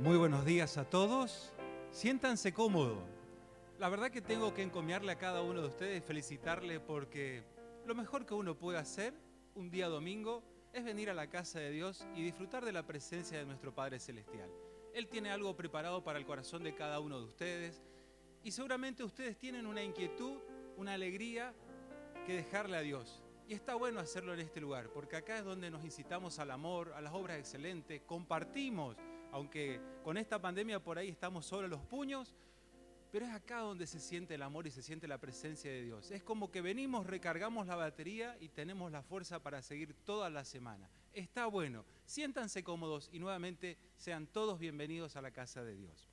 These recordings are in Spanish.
Muy buenos días a todos. Siéntanse cómodos. La verdad que tengo que encomiarle a cada uno de ustedes, felicitarle porque lo mejor que uno puede hacer un día domingo es venir a la casa de Dios y disfrutar de la presencia de nuestro Padre Celestial. Él tiene algo preparado para el corazón de cada uno de ustedes y seguramente ustedes tienen una inquietud, una alegría que dejarle a Dios. Y está bueno hacerlo en este lugar, porque acá es donde nos incitamos al amor, a las obras excelentes, compartimos, aunque con esta pandemia por ahí estamos solo los puños, pero es acá donde se siente el amor y se siente la presencia de Dios. Es como que venimos, recargamos la batería y tenemos la fuerza para seguir toda la semana. Está bueno, siéntanse cómodos y nuevamente sean todos bienvenidos a la casa de Dios.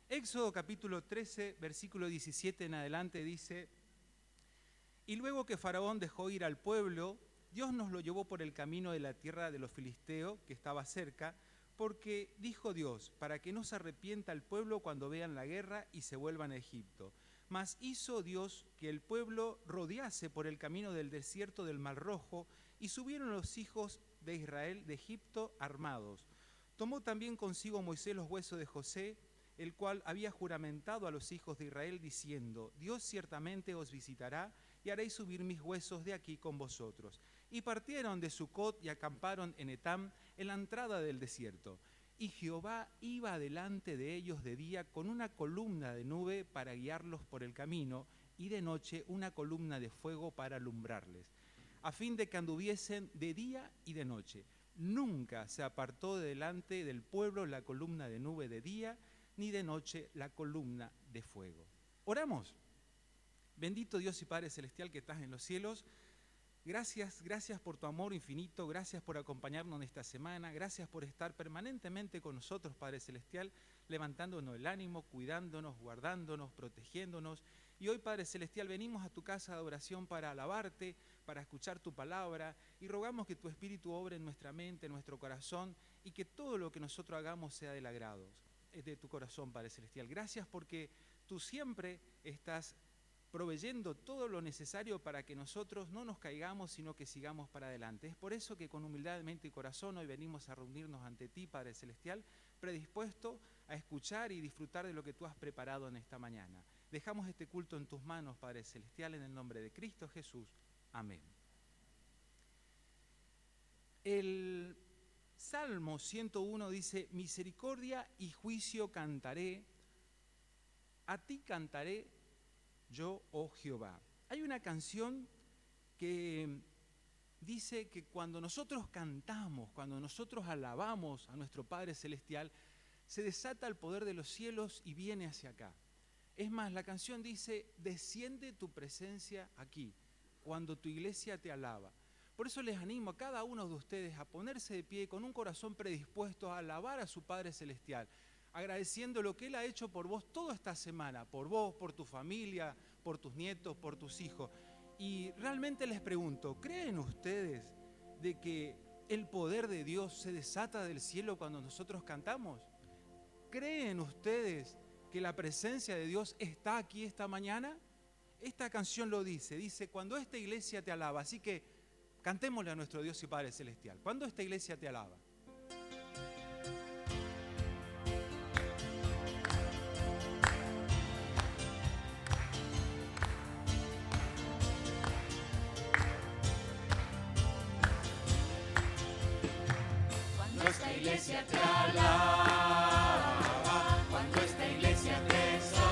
Éxodo capítulo 13, versículo 17 en adelante dice: Y luego que Faraón dejó ir al pueblo, Dios nos lo llevó por el camino de la tierra de los filisteos, que estaba cerca, porque dijo Dios, para que no se arrepienta el pueblo cuando vean la guerra y se vuelvan a Egipto. Mas hizo Dios que el pueblo rodease por el camino del desierto del Mar Rojo, y subieron los hijos de Israel de Egipto armados. Tomó también consigo Moisés los huesos de José, el cual había juramentado a los hijos de Israel, diciendo: Dios ciertamente os visitará, y haréis subir mis huesos de aquí con vosotros. Y partieron de Sucot y acamparon en Etam, en la entrada del desierto. Y Jehová iba delante de ellos de día con una columna de nube para guiarlos por el camino, y de noche una columna de fuego para alumbrarles, a fin de que anduviesen de día y de noche. Nunca se apartó de delante del pueblo la columna de nube de día, ni de noche la columna de fuego. Oramos. Bendito Dios y Padre Celestial que estás en los cielos, gracias por tu amor infinito, gracias por acompañarnos en esta semana, gracias por estar permanentemente con nosotros, Padre Celestial, levantándonos el ánimo, cuidándonos, guardándonos, protegiéndonos. Y hoy, Padre Celestial, venimos a tu casa de adoración para alabarte, para escuchar tu palabra, y rogamos que tu Espíritu obre en nuestra mente, en nuestro corazón, y que todo lo que nosotros hagamos sea del agrado de tu corazón, Padre Celestial. Gracias porque tú siempre estás proveyendo todo lo necesario para que nosotros no nos caigamos, sino que sigamos para adelante. Es por eso que con humildad de mente y corazón hoy venimos a reunirnos ante ti, Padre Celestial, predispuesto a escuchar y disfrutar de lo que tú has preparado en esta mañana. Dejamos este culto en tus manos, Padre Celestial, en el nombre de Cristo Jesús. Amén. El Salmo 101 dice: misericordia y juicio cantaré, a ti cantaré yo, oh Jehová. Hay una canción que dice que cuando nosotros cantamos, cuando nosotros alabamos a nuestro Padre Celestial, se desata el poder de los cielos y viene hacia acá. Es más, la canción dice: desciende tu presencia aquí, cuando tu iglesia te alaba. Por eso les animo a cada uno de ustedes a ponerse de pie con un corazón predispuesto a alabar a su Padre Celestial, agradeciendo lo que Él ha hecho por vos toda esta semana, por vos, por tu familia, por tus nietos, por tus hijos. Y realmente les pregunto, ¿creen ustedes de que el poder de Dios se desata del cielo cuando nosotros cantamos? ¿Creen ustedes que la presencia de Dios está aquí esta mañana? Esta canción lo dice, cuando esta iglesia te alaba. Así que cantémosle a nuestro Dios y Padre Celestial. Cuando esta iglesia te alaba. Esta iglesia te alaba, cuando esta iglesia te exalta,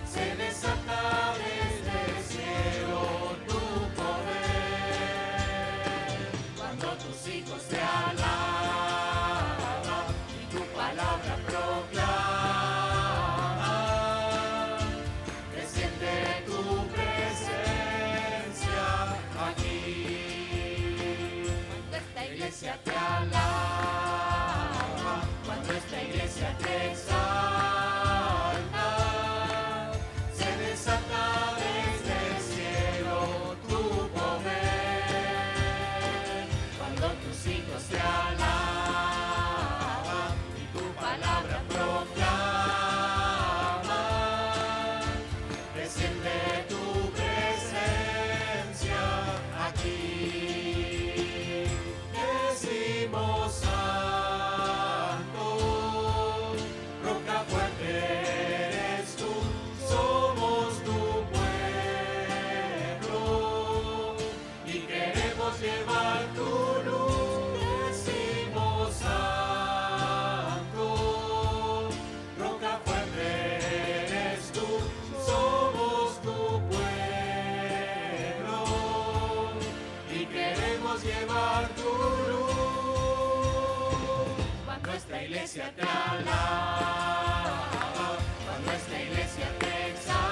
se desata desde el cielo tu poder. esta iglesia te alaba, cuando esta iglesia te exalta,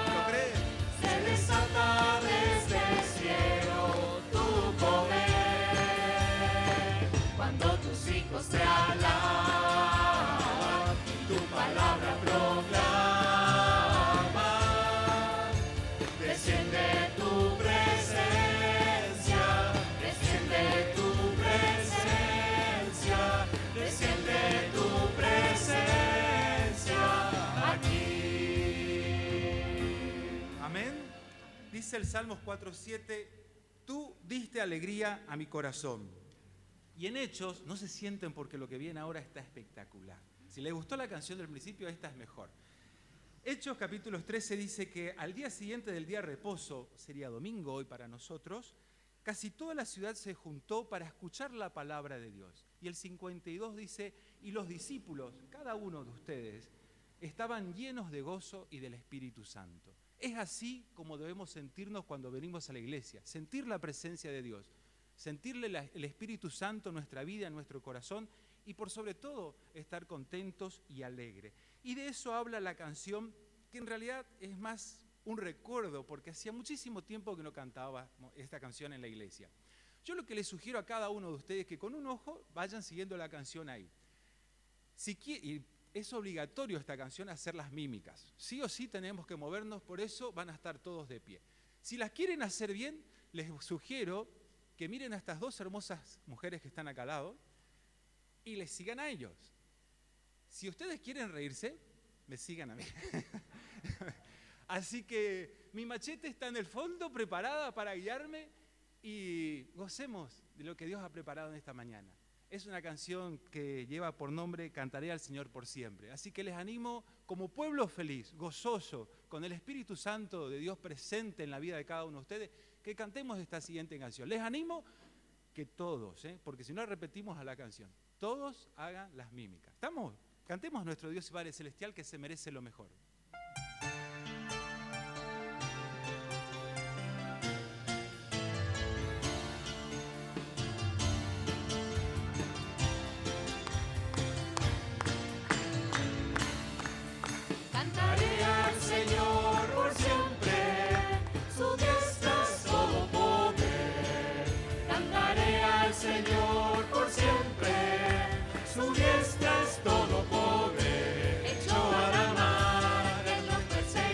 ¿Lo crees? se desata desde el cielo tu poder. Cuando tus hijos te alaban, tu palabra proclaman, desciende tu presencia, desciende tu presencia, desciende tu presencia aquí. Amén. Dice el Salmos 4:7, tú diste alegría a mi corazón. Y en Hechos, no se sienten porque lo que viene ahora está espectacular. Si les gustó la canción del principio, esta es mejor. Hechos capítulo 13 dice que al día siguiente del día de reposo, sería domingo hoy para nosotros, casi toda la ciudad se juntó para escuchar la palabra de Dios. Y el 52 dice, y los discípulos, cada uno de ustedes, estaban llenos de gozo y del Espíritu Santo. Es así como debemos sentirnos cuando venimos a la iglesia, sentir la presencia de Dios, sentirle el Espíritu Santo en nuestra vida, en nuestro corazón, y por sobre todo estar contentos y alegres. Y de eso habla la canción, que en realidad es más un recuerdo, porque hacía muchísimo tiempo que no cantaba esta canción en la iglesia. Yo lo que les sugiero a cada uno de ustedes es que con un ojo vayan siguiendo la canción ahí. Y es obligatorio esta canción hacer las mímicas. Sí o sí tenemos que movernos, por eso van a estar todos de pie. Si las quieren hacer bien, les sugiero que miren a estas dos hermosas mujeres que están acá al lado y les sigan a ellos. Si ustedes quieren reírse, me sigan a mí. Así que mi machete está en el fondo preparada para guiarme y gocemos de lo que Dios ha preparado en esta mañana. Es una canción que lleva por nombre Cantaré al Señor por siempre. Así que les animo como pueblo feliz, gozoso, con el Espíritu Santo de Dios presente en la vida de cada uno de ustedes, que cantemos esta siguiente canción. Les animo que todos, porque si no repetimos a la canción, todos hagan las mímicas. ¿Estamos? Cantemos a nuestro Dios y Padre Celestial que se merece lo mejor. Cantaré al Señor por siempre, su diestra es todo poder. Cantaré al Señor por siempre, su diestra es todo poder. Echó a la mar, Él nos perseguirá.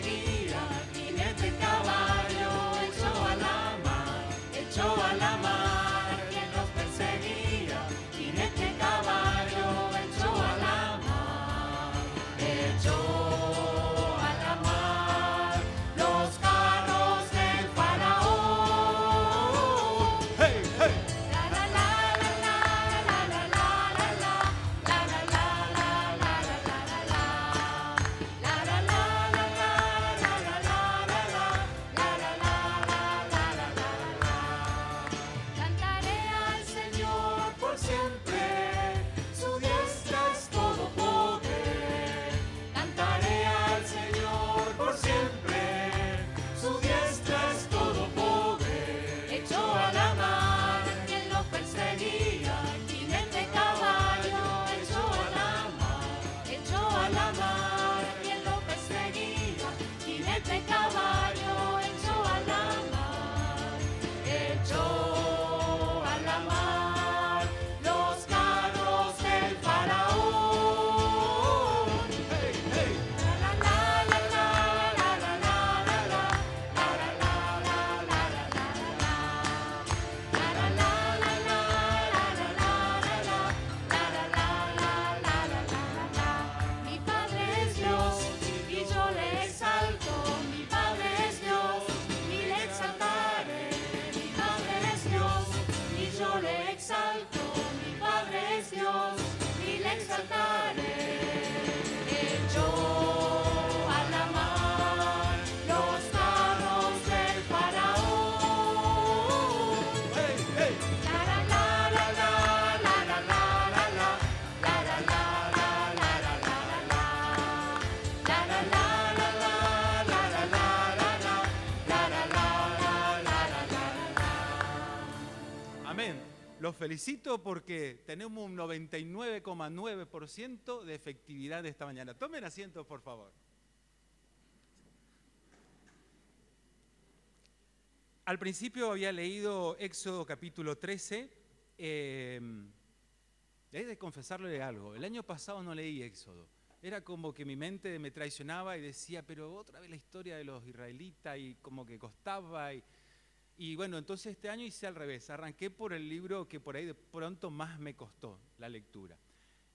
felicito porque tenemos un 99,9% de efectividad esta mañana. Tomen asiento, por favor. Al principio había leído Éxodo capítulo 13. He de confesarle algo. El año pasado no leí Éxodo. Era como que mi mente me traicionaba y decía, pero otra vez la historia de los israelitas y como que costaba. Y bueno, entonces este año hice al revés. Arranqué por el libro que por ahí de pronto más me costó la lectura.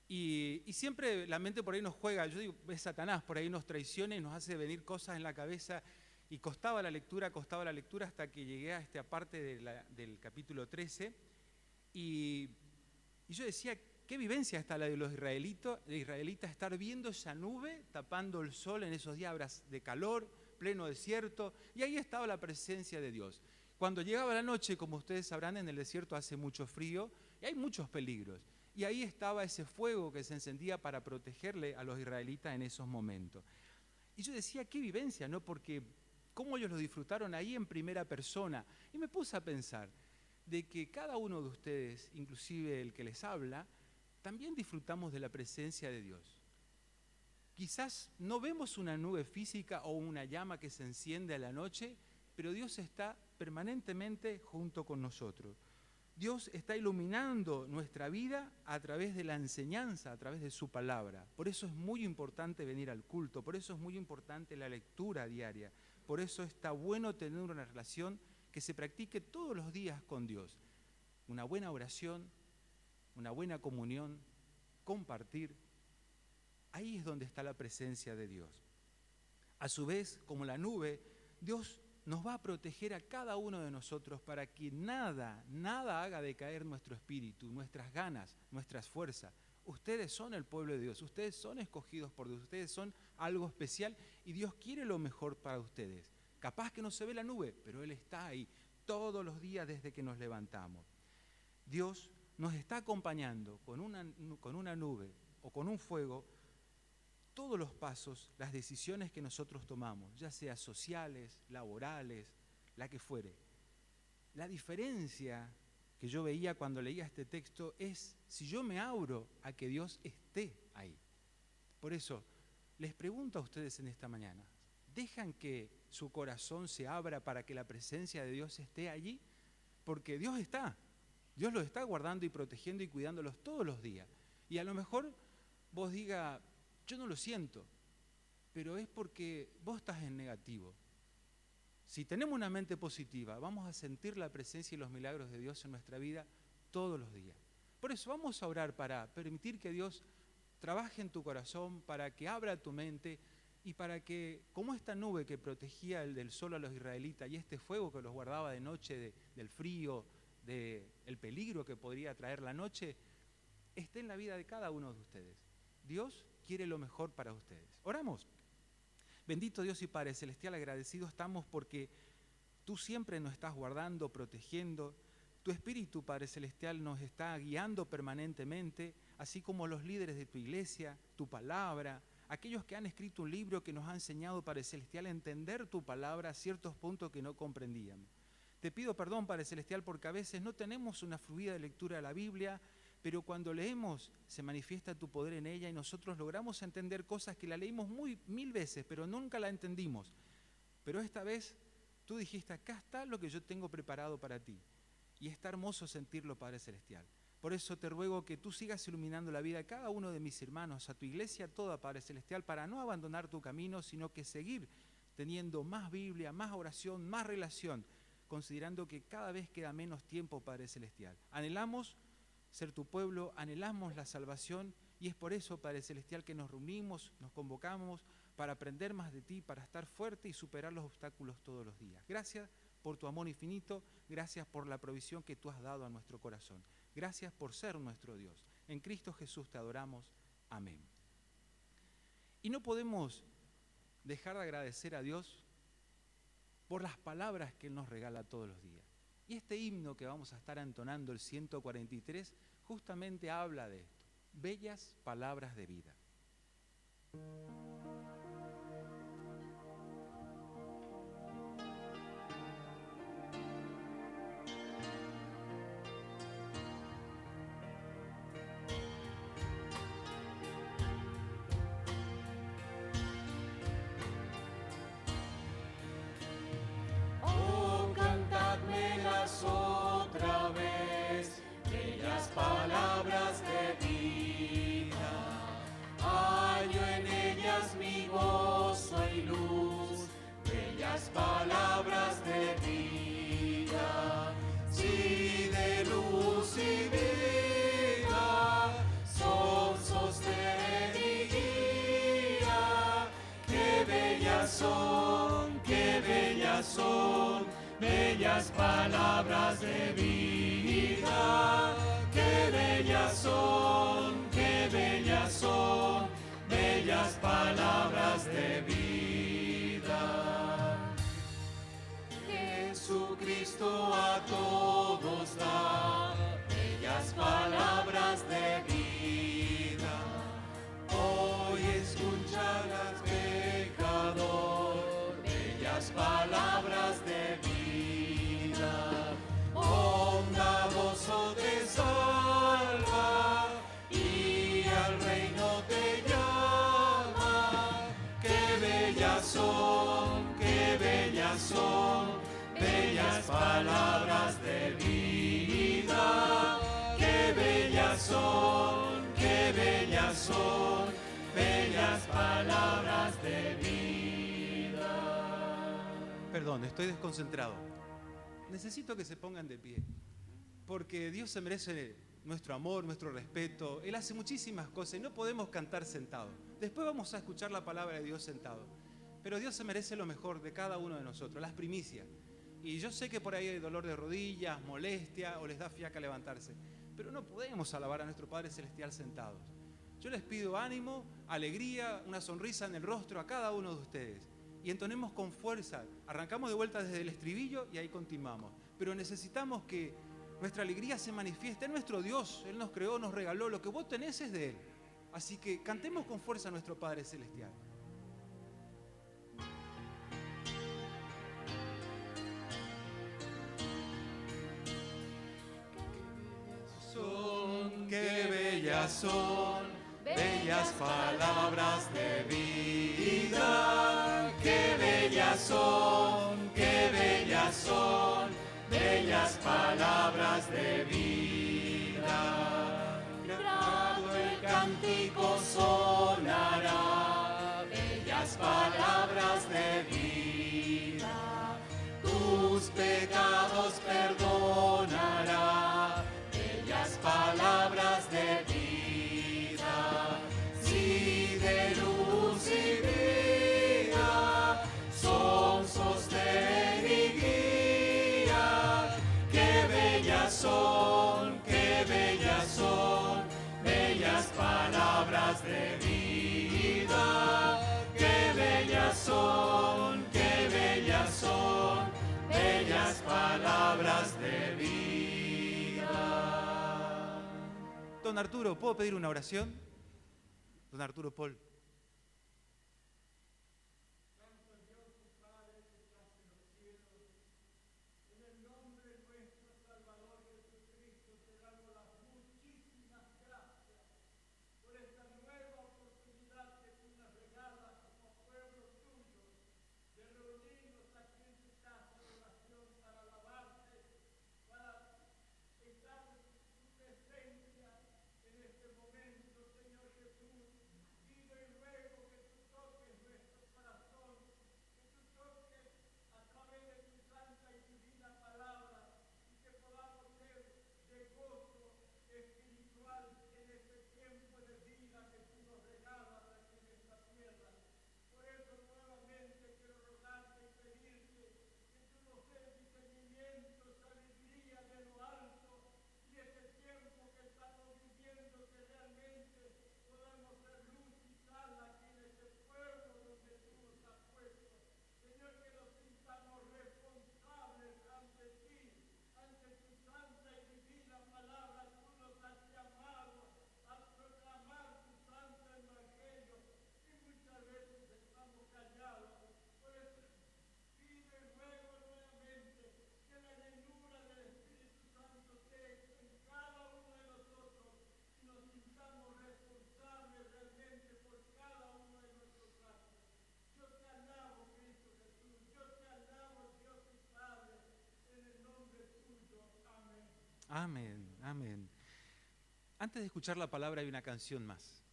Y siempre la mente por ahí nos juega, yo digo, es Satanás, por ahí nos traiciona y nos hace venir cosas en la cabeza. Y costaba la lectura hasta que llegué a esta parte del capítulo 13. Y yo decía, qué vivencia está la de los israelitas, estar viendo esa nube tapando el sol en esos días de calor, pleno desierto. Y ahí estaba la presencia de Dios. Cuando llegaba la noche, como ustedes sabrán, en el desierto hace mucho frío y hay muchos peligros. Y ahí estaba ese fuego que se encendía para protegerle a los israelitas en esos momentos. Y yo decía, qué vivencia, ¿no? Porque cómo ellos lo disfrutaron ahí en primera persona. Y me puse a pensar de que cada uno de ustedes, inclusive el que les habla, también disfrutamos de la presencia de Dios. Quizás no vemos una nube física o una llama que se enciende a la noche, pero Dios está permanentemente junto con nosotros. Dios está iluminando nuestra vida a través de la enseñanza, a través de su palabra. Por eso es muy importante venir al culto, por eso es muy importante la lectura diaria. Por eso está bueno tener una relación que se practique todos los días con Dios. Una buena oración, una buena comunión, compartir. Ahí es donde está la presencia de Dios. A su vez, como la nube, Dios nos va a proteger a cada uno de nosotros para que nada haga decaer nuestro espíritu, nuestras ganas, nuestras fuerzas. Ustedes son el pueblo de Dios, ustedes son escogidos por Dios, ustedes son algo especial y Dios quiere lo mejor para ustedes. Capaz que no se ve la nube, pero Él está ahí todos los días desde que nos levantamos. Dios nos está acompañando con una nube o con un fuego todos los pasos, las decisiones que nosotros tomamos, ya sea sociales, laborales, la que fuere. La diferencia que yo veía cuando leía este texto es si yo me abro a que Dios esté ahí. Por eso, les pregunto a ustedes en esta mañana, ¿dejan que su corazón se abra para que la presencia de Dios esté allí? Porque Dios está, Dios los está guardando y protegiendo y cuidándolos todos los días. Y a lo mejor vos digas, yo no lo siento, pero es porque vos estás en negativo. Si tenemos una mente positiva, vamos a sentir la presencia y los milagros de Dios en nuestra vida todos los días. Por eso vamos a orar para permitir que Dios trabaje en tu corazón, para que abra tu mente y para que, como esta nube que protegía del sol a los israelitas y este fuego que los guardaba de noche del frío, del peligro que podría traer la noche, esté en la vida de cada uno de ustedes. Dios quiere lo mejor para ustedes. Oramos. Bendito Dios y Padre Celestial, agradecidos estamos porque tú siempre nos estás guardando, protegiendo. Tu Espíritu, Padre Celestial, nos está guiando permanentemente, así como los líderes de tu iglesia, tu palabra, aquellos que han escrito un libro que nos ha enseñado, Padre Celestial, a entender tu palabra a ciertos puntos que no comprendíamos. Te pido perdón, Padre Celestial, porque a veces no tenemos una fluida lectura de la Biblia, pero cuando leemos se manifiesta tu poder en ella y nosotros logramos entender cosas que la leímos mil veces, pero nunca la entendimos. Pero esta vez tú dijiste, acá está lo que yo tengo preparado para ti. Y está hermoso sentirlo, Padre Celestial. Por eso te ruego que tú sigas iluminando la vida de cada uno de mis hermanos, a tu iglesia toda, Padre Celestial, para no abandonar tu camino, sino que seguir teniendo más Biblia, más oración, más relación, considerando que cada vez queda menos tiempo, Padre Celestial. Anhelamos ser tu pueblo, anhelamos la salvación y es por eso, Padre Celestial, que nos reunimos, nos convocamos para aprender más de ti, para estar fuerte y superar los obstáculos todos los días. Gracias por tu amor infinito, gracias por la provisión que tú has dado a nuestro corazón. Gracias por ser nuestro Dios. En Cristo Jesús te adoramos. Amén. Y no podemos dejar de agradecer a Dios por las palabras que Él nos regala todos los días. Y este himno que vamos a estar entonando, el 143, justamente habla de esto. Bellas palabras de vida. bellas palabras de vida. Qué bellas son, qué bellas son, bellas palabras de vida. Jesucristo a todos da bellas palabras de vida. Hoy escucharás, pecador, bellas palabras de vida. Bondadoso te salva y al reino te llama. Qué bellas son, qué bellas son, bellas palabras de vida. Qué bellas son, qué bellas son, bellas palabras de vida. Perdón, estoy desconcentrado. Necesito que se pongan de pie, porque Dios se merece nuestro amor, nuestro respeto. Él hace muchísimas cosas y no podemos cantar sentados. Después vamos a escuchar la palabra de Dios sentado. Pero Dios se merece lo mejor de cada uno de nosotros, las primicias. Y yo sé que por ahí hay dolor de rodillas, molestia o les da fiaca levantarse. Pero no podemos alabar a nuestro Padre Celestial sentados. Yo les pido ánimo, alegría, una sonrisa en el rostro a cada uno de ustedes. Y entonemos con fuerza. Arrancamos de vuelta desde el estribillo y ahí continuamos. Pero necesitamos que nuestra alegría se manifieste en nuestro Dios. Él nos creó, nos regaló. Lo que vos tenés es de Él. Así que cantemos con fuerza a nuestro Padre Celestial. Qué bellas son, bellas palabras de vida. Qué bellas son, qué bellas son, bellas palabras de vida. Grabado el cántico sonará, bellas palabras de vida. Tus pecados perdonará, bellas palabras de vida. Si de luz y vida son sostén y guía. Qué bellas son, qué bellas son, bellas palabras de vida. Qué bellas son, qué bellas son, bellas palabras de vida. Don Arturo, ¿puedo pedir una oración? Don Arturo Paul. Amén, amén. Antes de escuchar la palabra hay una canción más.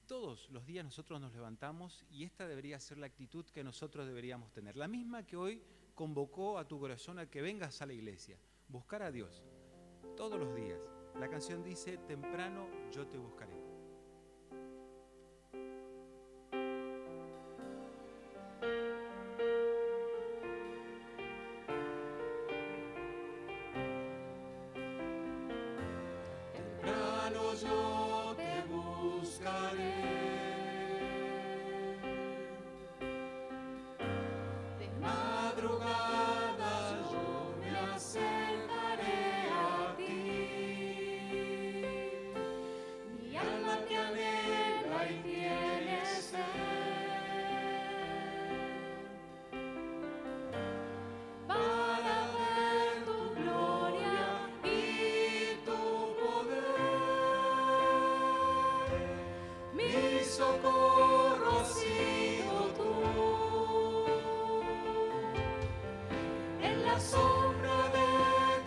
Todos los días nosotros nos levantamos y esta debería ser la actitud que nosotros deberíamos tener. La misma que hoy convocó a tu corazón a que vengas a la iglesia. Buscar a Dios todos los días. La canción dice, temprano yo te buscaré. socorro has sido tú. En la sombra de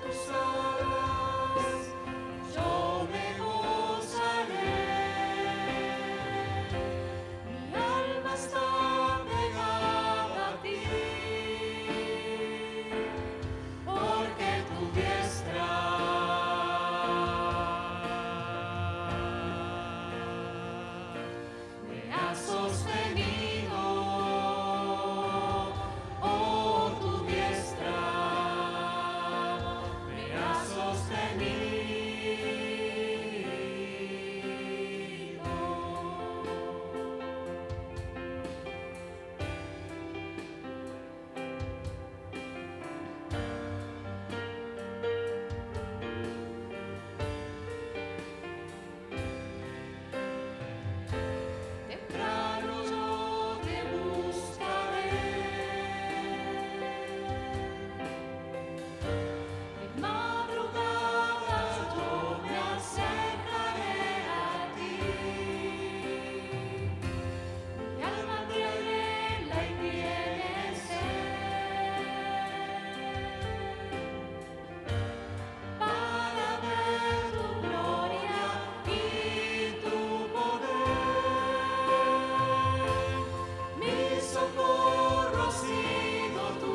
tus alas yo me gozaré. Mi alma está pegada a ti, porque tu diestra me ha sostenido. Oh, tu diestra me ha sostenido. Temprano yo te buscaré, en madrugada yo me acercaré a ti. Mi alma te anhela y tiene sed para ver tu gloria y tu poder. Mi socorro has sido tú.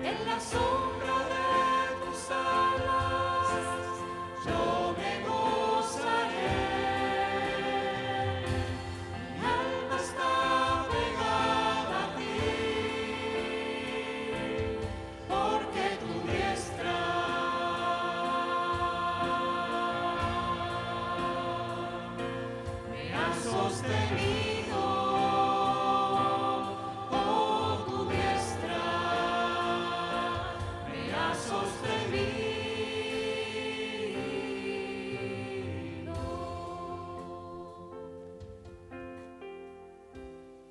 En la sombra de tus alas yo me gozaré. Mi alma está pegada a ti, porque tu diestra me ha sostenido. Oh, tu diestra me ha sostenido.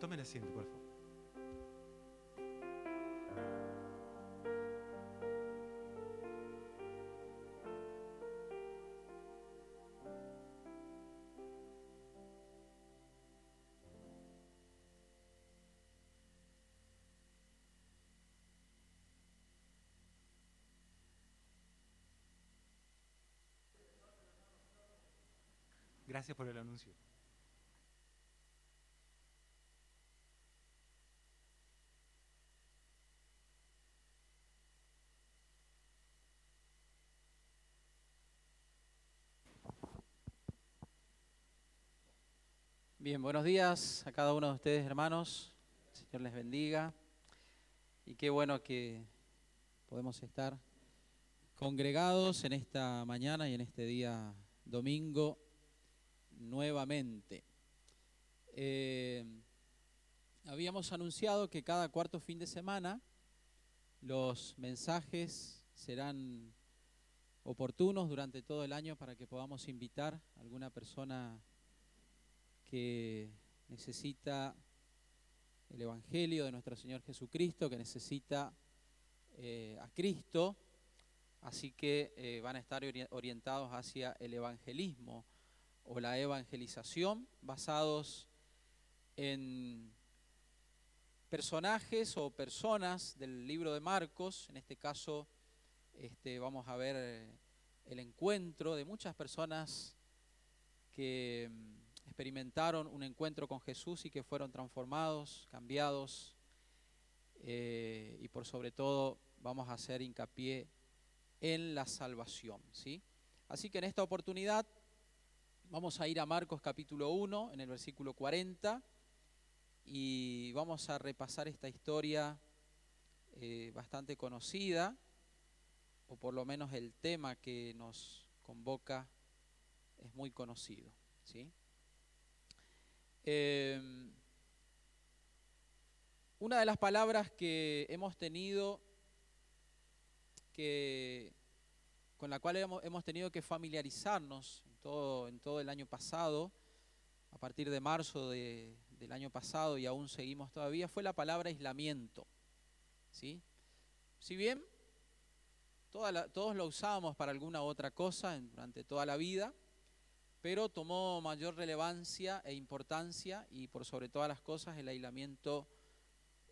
Tomen asiento, por favor. Gracias por el anuncio. Bien, buenos días a cada uno de ustedes, hermanos. El Señor les bendiga. Y qué bueno que podemos estar congregados en esta mañana y en este día domingo nuevamente. Habíamos anunciado que cada cuarto fin de semana los mensajes serán oportunos durante todo el año para que podamos invitar a alguna persona que necesita el Evangelio de nuestro Señor Jesucristo, que necesita a Cristo, así que van a estar orientados hacia el evangelismo o la evangelización, basados en personajes o personas del libro de Marcos. En este caso vamos a ver el encuentro de muchas personas que experimentaron un encuentro con Jesús y que fueron transformados, cambiados, y por sobre todo vamos a hacer hincapié en la salvación, ¿sí? Así que en esta oportunidad vamos a ir a Marcos capítulo 1, en el versículo 40, y vamos a repasar esta historia bastante conocida, o por lo menos el tema que nos convoca es muy conocido, ¿sí? Una de las palabras que hemos tenido con la cual hemos tenido que familiarizarnos en todo el año pasado, a partir de marzo del año pasado, y aún seguimos todavía, fue la palabra aislamiento, ¿sí? Si bien todos lo usábamos para alguna otra cosa durante toda la vida, pero tomó mayor relevancia e importancia y por sobre todas las cosas el aislamiento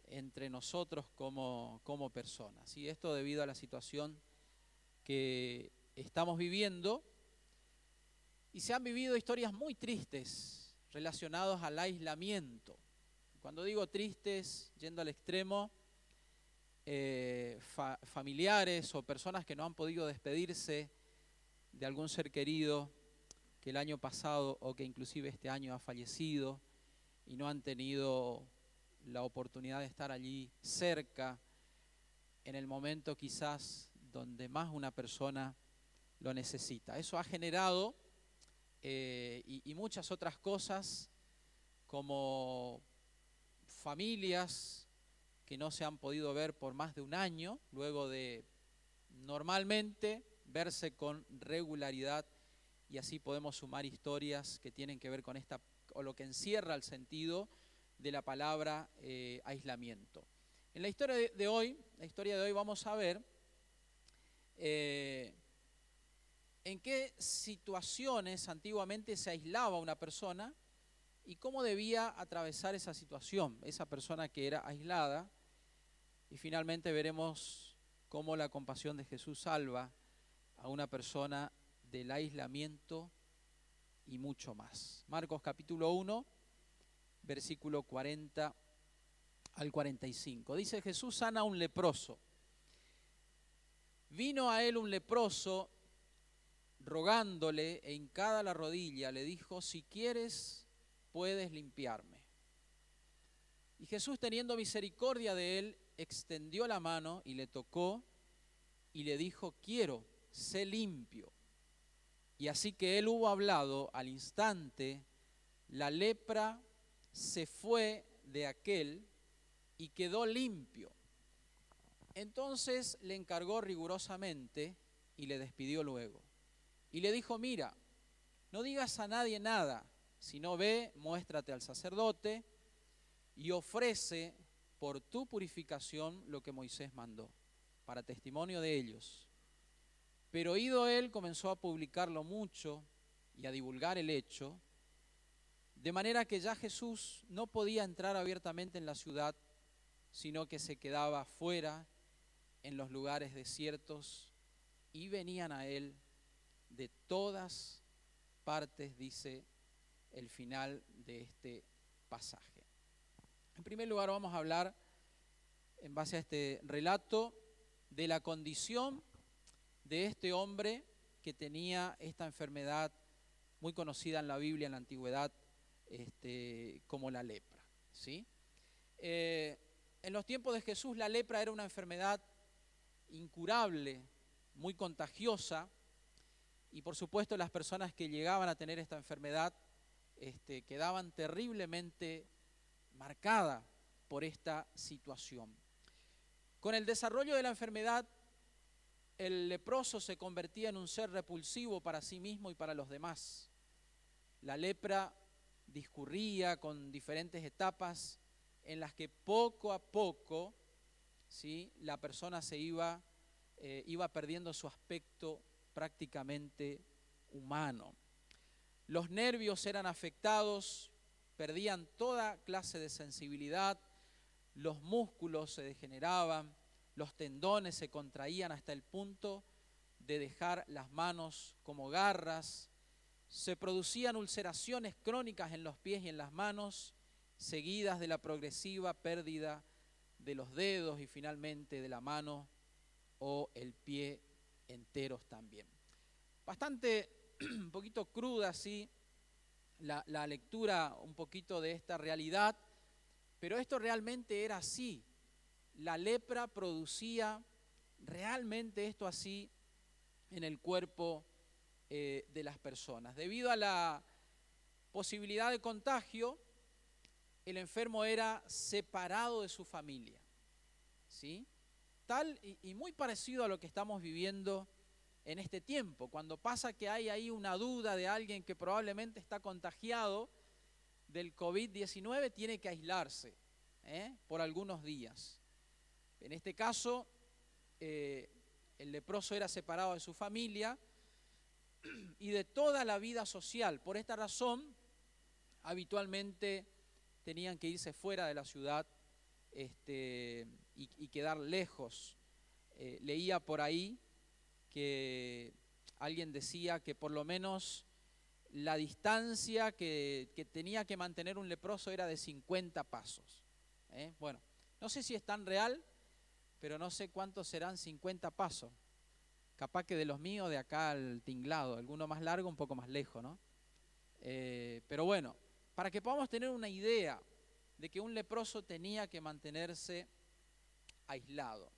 entre nosotros como personas. Y esto debido a la situación que estamos viviendo, y se han vivido historias muy tristes relacionadas al aislamiento. Cuando digo tristes, yendo al extremo, familiares o personas que no han podido despedirse de algún ser querido que el año pasado o que inclusive este año ha fallecido y no han tenido la oportunidad de estar allí cerca en el momento quizás donde más una persona lo necesita. Eso ha generado y muchas otras cosas, como familias que no se han podido ver por más de un año, luego de normalmente verse con regularidad, y así podemos sumar historias que tienen que ver con esta, o lo que encierra el sentido de la palabra aislamiento. En la historia de hoy vamos a ver en qué situaciones antiguamente se aislaba una persona y cómo debía atravesar esa situación, esa persona que era aislada. Y finalmente veremos cómo la compasión de Jesús salva a una persona del aislamiento y mucho más. Marcos capítulo 1, versículo 40 al 45. Dice: Jesús sana a un leproso. Vino a él un leproso, rogándole, e hincada la rodilla, le dijo: si quieres, puedes limpiarme. Y Jesús, teniendo misericordia de él, extendió la mano y le tocó y le dijo: quiero, sé limpio. Y así que él hubo hablado, al instante la lepra se fue de aquel y quedó limpio. Entonces le encargó rigurosamente y le despidió luego. Y le dijo: mira, no digas a nadie nada, sino ve, muéstrate al sacerdote y ofrece por tu purificación lo que Moisés mandó, para testimonio de ellos. Pero ido él, comenzó a publicarlo mucho y a divulgar el hecho, de manera que ya Jesús no podía entrar abiertamente en la ciudad, sino que se quedaba fuera en los lugares desiertos, y venían a él de todas partes, dice el final de este pasaje. En primer lugar, vamos a hablar, en base a este relato, de la condición de este hombre que tenía esta enfermedad muy conocida en la Biblia, en la antigüedad, como la lepra, ¿sí? En los tiempos de Jesús la lepra era una enfermedad incurable, muy contagiosa, y por supuesto las personas que llegaban a tener esta enfermedad quedaban terriblemente marcadas por esta situación. Con el desarrollo de la enfermedad, el leproso se convertía en un ser repulsivo para sí mismo y para los demás. La lepra discurría con diferentes etapas en las que poco a poco, ¿sí?, la persona se iba perdiendo su aspecto prácticamente humano. Los nervios eran afectados, perdían toda clase de sensibilidad, los músculos se degeneraban, los tendones se contraían hasta el punto de dejar las manos como garras, se producían ulceraciones crónicas en los pies y en las manos, seguidas de la progresiva pérdida de los dedos y finalmente de la mano o el pie enteros también. Bastante, un poquito cruda, sí, la lectura un poquito de esta realidad, pero esto realmente era así. La lepra producía realmente esto así en el cuerpo de las personas. Debido a la posibilidad de contagio, el enfermo era separado de su familia, ¿sí? Tal y muy parecido a lo que estamos viviendo en este tiempo, cuando pasa que hay ahí una duda de alguien que probablemente está contagiado del COVID-19, tiene que aislarse por algunos días. En este caso, el leproso era separado de su familia y de toda la vida social. Por esta razón, habitualmente tenían que irse fuera de la ciudad y quedar lejos. Leía por ahí que alguien decía que por lo menos la distancia que tenía que mantener un leproso era de 50 pasos. Bueno, no sé si es tan real, pero no sé cuántos serán 50 pasos. Capaz que de los míos de acá al tinglado, alguno más largo, un poco más lejos, ¿no? Pero bueno, para que podamos tener una idea de que un leproso tenía que mantenerse aislado.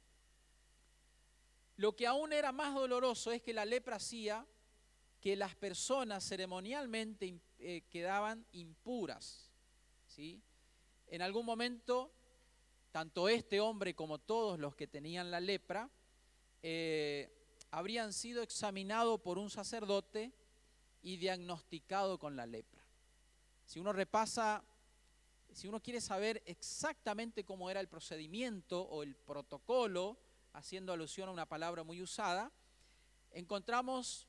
Lo que aún era más doloroso es que la lepra hacía que las personas ceremonialmente quedaban impuras, ¿sí? En algún momento, tanto este hombre como todos los que tenían la lepra, habrían sido examinados por un sacerdote y diagnosticados con la lepra. Si uno repasa, si uno quiere saber exactamente cómo era el procedimiento o el protocolo, haciendo alusión a una palabra muy usada, encontramos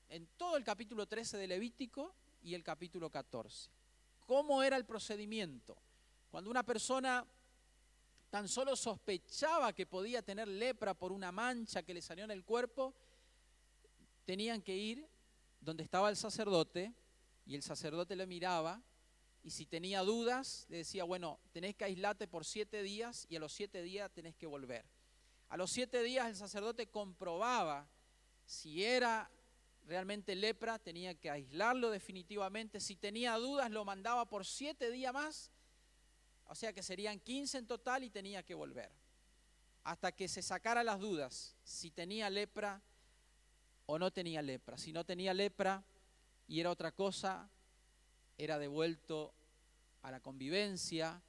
en todo el capítulo 13 de Levítico y el capítulo 14. ¿Cómo era el procedimiento? Cuando una persona tan solo sospechaba que podía tener lepra por una mancha que le salió en el cuerpo, tenían que ir donde estaba el sacerdote y el sacerdote le miraba y si tenía dudas le decía, bueno, tenés que aislarte por 7 días y a los 7 días tenés que volver. A los 7 días el sacerdote comprobaba si era realmente lepra, tenía que aislarlo definitivamente. Si tenía dudas lo mandaba por 7 días más, o sea que serían 15 en total y tenía que volver. Hasta que se sacara las dudas si tenía lepra o no tenía lepra. Si no tenía lepra y era otra cosa, era devuelto a la convivencia,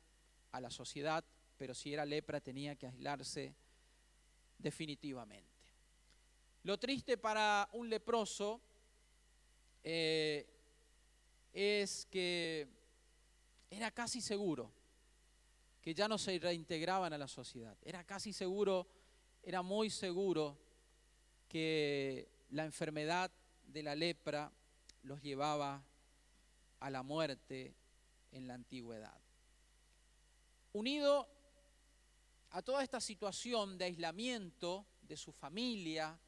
a la sociedad, pero si era lepra tenía que aislarse definitivamente. Lo triste para un leproso es que era casi seguro que ya no se reintegraban a la sociedad. Era casi seguro, era muy seguro que la enfermedad de la lepra los llevaba a la muerte en la antigüedad. Unido a toda esta situación de aislamiento de su familia,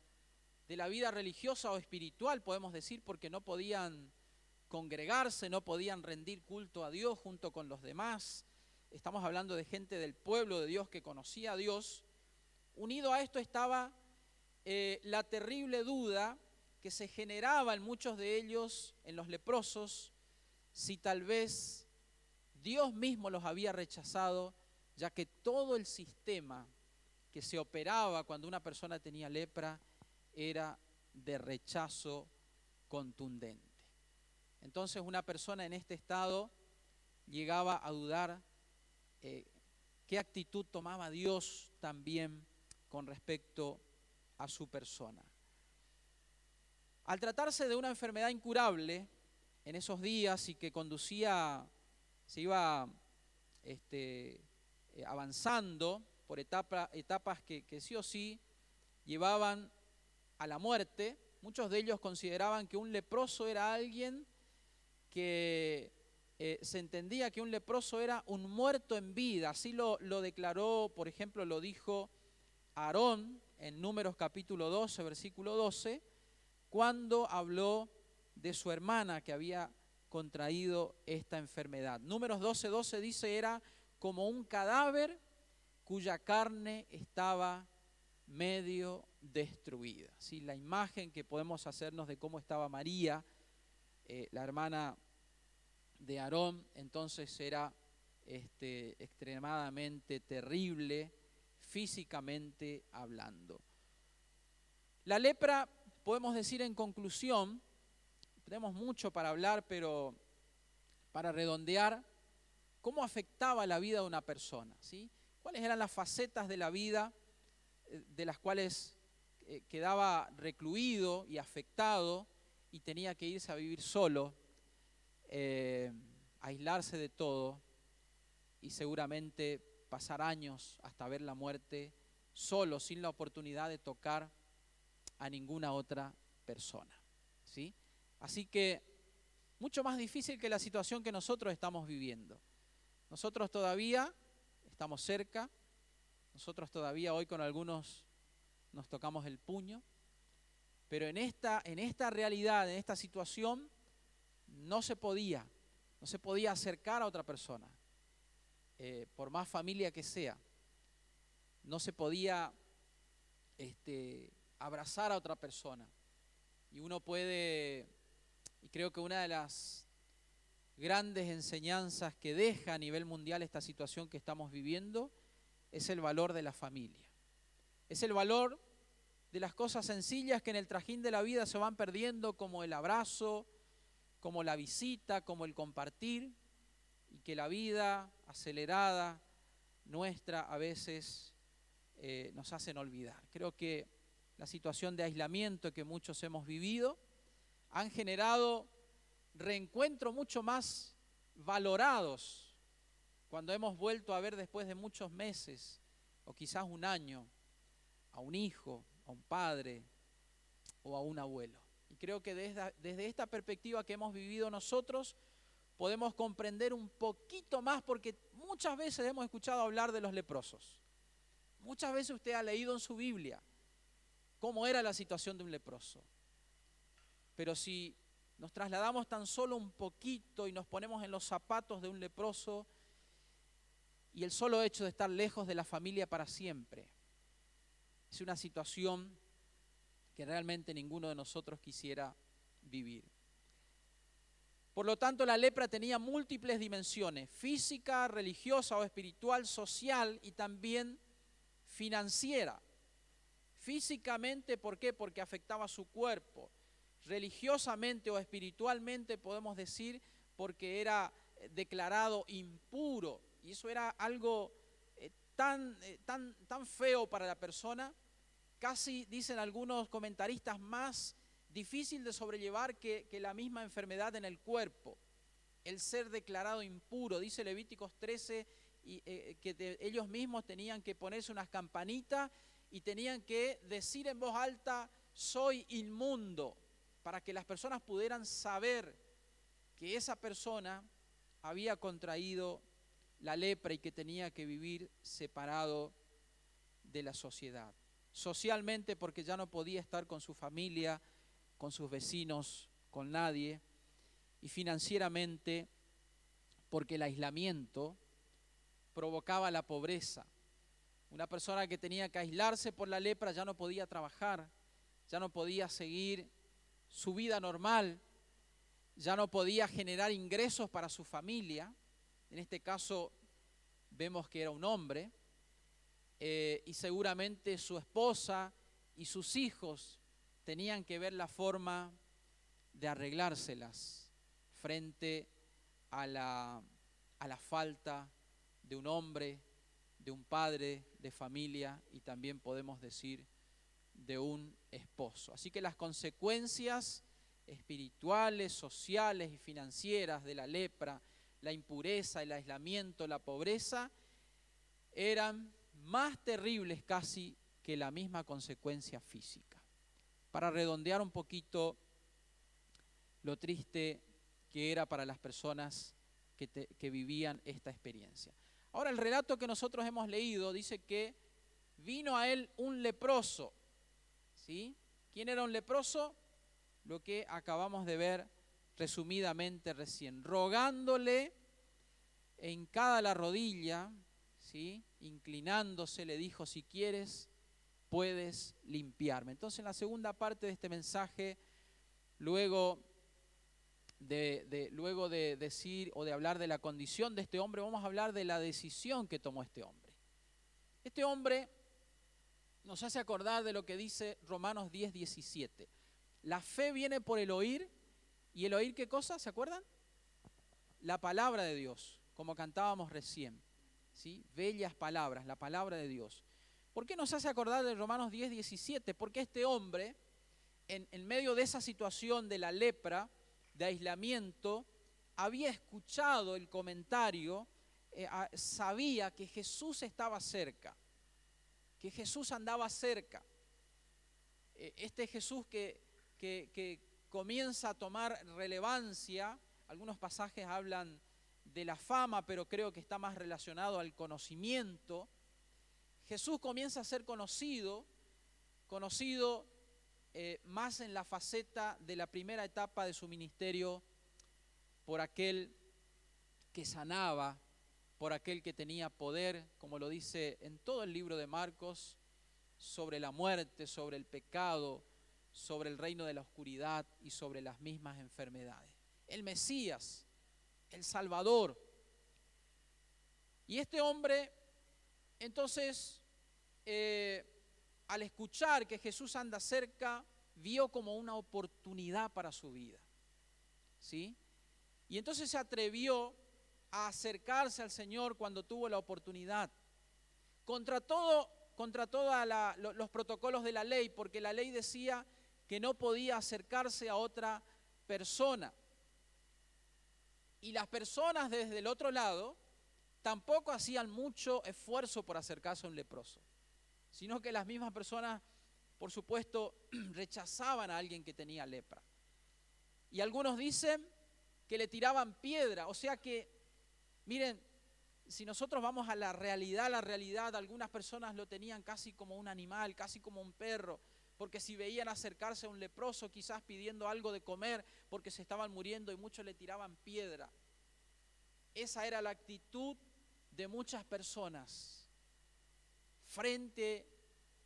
de la vida religiosa o espiritual, podemos decir, porque no podían congregarse, no podían rendir culto a Dios junto con los demás. Estamos hablando de gente del pueblo de Dios que conocía a Dios. Unido a esto estaba la terrible duda que se generaba en muchos de ellos, en los leprosos, si tal vez Dios mismo los había rechazado, ya que todo el sistema que se operaba cuando una persona tenía lepra era de rechazo contundente. Entonces una persona en este estado llegaba a dudar qué actitud tomaba Dios también con respecto a su persona. Al tratarse de una enfermedad incurable en esos días y que se iba avanzando por etapas que sí o sí llevaban a la muerte, muchos de ellos consideraban que un leproso era alguien que se entendía que un leproso era un muerto en vida. Así lo declaró, por ejemplo, lo dijo Aarón en Números capítulo 12, versículo 12, cuando habló de su hermana que había contraído esta enfermedad. Números 12:12 dice, era como un cadáver cuya carne estaba medio destruida. ¿Sí? La imagen que podemos hacernos de cómo estaba María, la hermana de Aarón, entonces era extremadamente terrible físicamente hablando. La lepra, podemos decir en conclusión, tenemos mucho para hablar, pero para redondear, ¿cómo afectaba la vida de una persona? ¿Sí? ¿Cuáles eran las facetas de la vida de las cuales quedaba recluido y afectado y tenía que irse a vivir solo, aislarse de todo y seguramente pasar años hasta ver la muerte solo, sin la oportunidad de tocar a ninguna otra persona? ¿Sí? Así que mucho más difícil que la situación que nosotros estamos viviendo. Nosotros todavía estamos cerca, nosotros todavía hoy con algunos nos tocamos el puño, pero en esta realidad, en esta situación, no se podía acercar a otra persona, por más familia que sea. No se podía abrazar a otra persona. Y uno puede, y creo que una de las grandes enseñanzas que deja a nivel mundial esta situación que estamos viviendo es el valor de la familia. Es el valor de las cosas sencillas que en el trajín de la vida se van perdiendo, como el abrazo, como la visita, como el compartir, y que la vida acelerada nuestra a veces nos hacen olvidar. Creo que la situación de aislamiento que muchos hemos vivido han generado reencuentros mucho más valorados cuando hemos vuelto a ver después de muchos meses o quizás un año a un hijo, a un padre o a un abuelo. Y creo que desde esta perspectiva que hemos vivido nosotros podemos comprender un poquito más, porque muchas veces hemos escuchado hablar de los leprosos. Muchas veces usted ha leído en su Biblia cómo era la situación de un leproso. Pero si nos trasladamos tan solo un poquito y nos ponemos en los zapatos de un leproso, y el solo hecho de estar lejos de la familia para siempre, es una situación que realmente ninguno de nosotros quisiera vivir. Por lo tanto, la lepra tenía múltiples dimensiones: física, religiosa o espiritual, social y también financiera. Físicamente, ¿por qué? Porque afectaba su cuerpo. Religiosamente o espiritualmente podemos decir porque era declarado impuro, y eso era algo tan feo para la persona, casi, dicen algunos comentaristas, más difícil de sobrellevar que la misma enfermedad en el cuerpo, el ser declarado impuro. Dice Levíticos 13 que ellos mismos tenían que ponerse unas campanitas y tenían que decir en voz alta: soy inmundo, para que las personas pudieran saber que esa persona había contraído la lepra y que tenía que vivir separado de la sociedad. Socialmente, porque ya no podía estar con su familia, con sus vecinos, con nadie. Y financieramente, porque el aislamiento provocaba la pobreza. Una persona que tenía que aislarse por la lepra ya no podía trabajar, ya no podía seguir su vida normal, ya no podía generar ingresos para su familia. En este caso vemos que era un hombre, y seguramente su esposa y sus hijos tenían que ver la forma de arreglárselas frente a la falta de un hombre, de un padre de familia, y también podemos decir de un esposo. Así que las consecuencias espirituales, sociales y financieras de la lepra, la impureza, el aislamiento, la pobreza, eran más terribles casi que la misma consecuencia física. Para redondear un poquito lo triste que era para las personas que vivían esta experiencia. Ahora, el relato que nosotros hemos leído dice que vino a él un leproso, ¿sí? ¿Quién era un leproso? Lo que acabamos de ver resumidamente recién. Rogándole hincada la rodilla, ¿sí? Inclinándose, le dijo: si quieres, puedes limpiarme. Entonces, en la segunda parte de este mensaje, luego de decir o de hablar de la condición de este hombre, vamos a hablar de la decisión que tomó este hombre. Este hombre nos hace acordar de lo que dice Romanos 10:17. La fe viene por el oír, y el oír, ¿qué cosa? ¿Se acuerdan? La palabra de Dios, como cantábamos recién, ¿sí? Bellas palabras, la palabra de Dios. ¿Por qué nos hace acordar de Romanos 10:17? Porque este hombre, en medio de esa situación de la lepra, de aislamiento, había escuchado el comentario, sabía que Jesús estaba cerca, que Jesús andaba cerca. Este Jesús que comienza a tomar relevancia. Algunos pasajes hablan de la fama, pero creo que está más relacionado al conocimiento. Jesús comienza a ser conocido más en la faceta de la primera etapa de su ministerio por aquel que sanaba, por aquel que tenía poder, como lo dice en todo el libro de Marcos, sobre la muerte, sobre el pecado, sobre el reino de la oscuridad y sobre las mismas enfermedades. El Mesías, el Salvador. Y este hombre, entonces, al escuchar que Jesús anda cerca, vio como una oportunidad para su vida, ¿sí? Y entonces se atrevió a acercarse al Señor cuando tuvo la oportunidad, contra todos los protocolos de la ley, porque la ley decía que no podía acercarse a otra persona. Y las personas desde el otro lado tampoco hacían mucho esfuerzo por acercarse a un leproso, sino que las mismas personas, por supuesto, rechazaban a alguien que tenía lepra. Y algunos dicen que le tiraban piedra, o sea que, miren, si nosotros vamos a la realidad, algunas personas lo tenían casi como un animal, casi como un perro, porque si veían acercarse a un leproso, quizás pidiendo algo de comer, porque se estaban muriendo y muchos le tiraban piedra. Esa era la actitud de muchas personas frente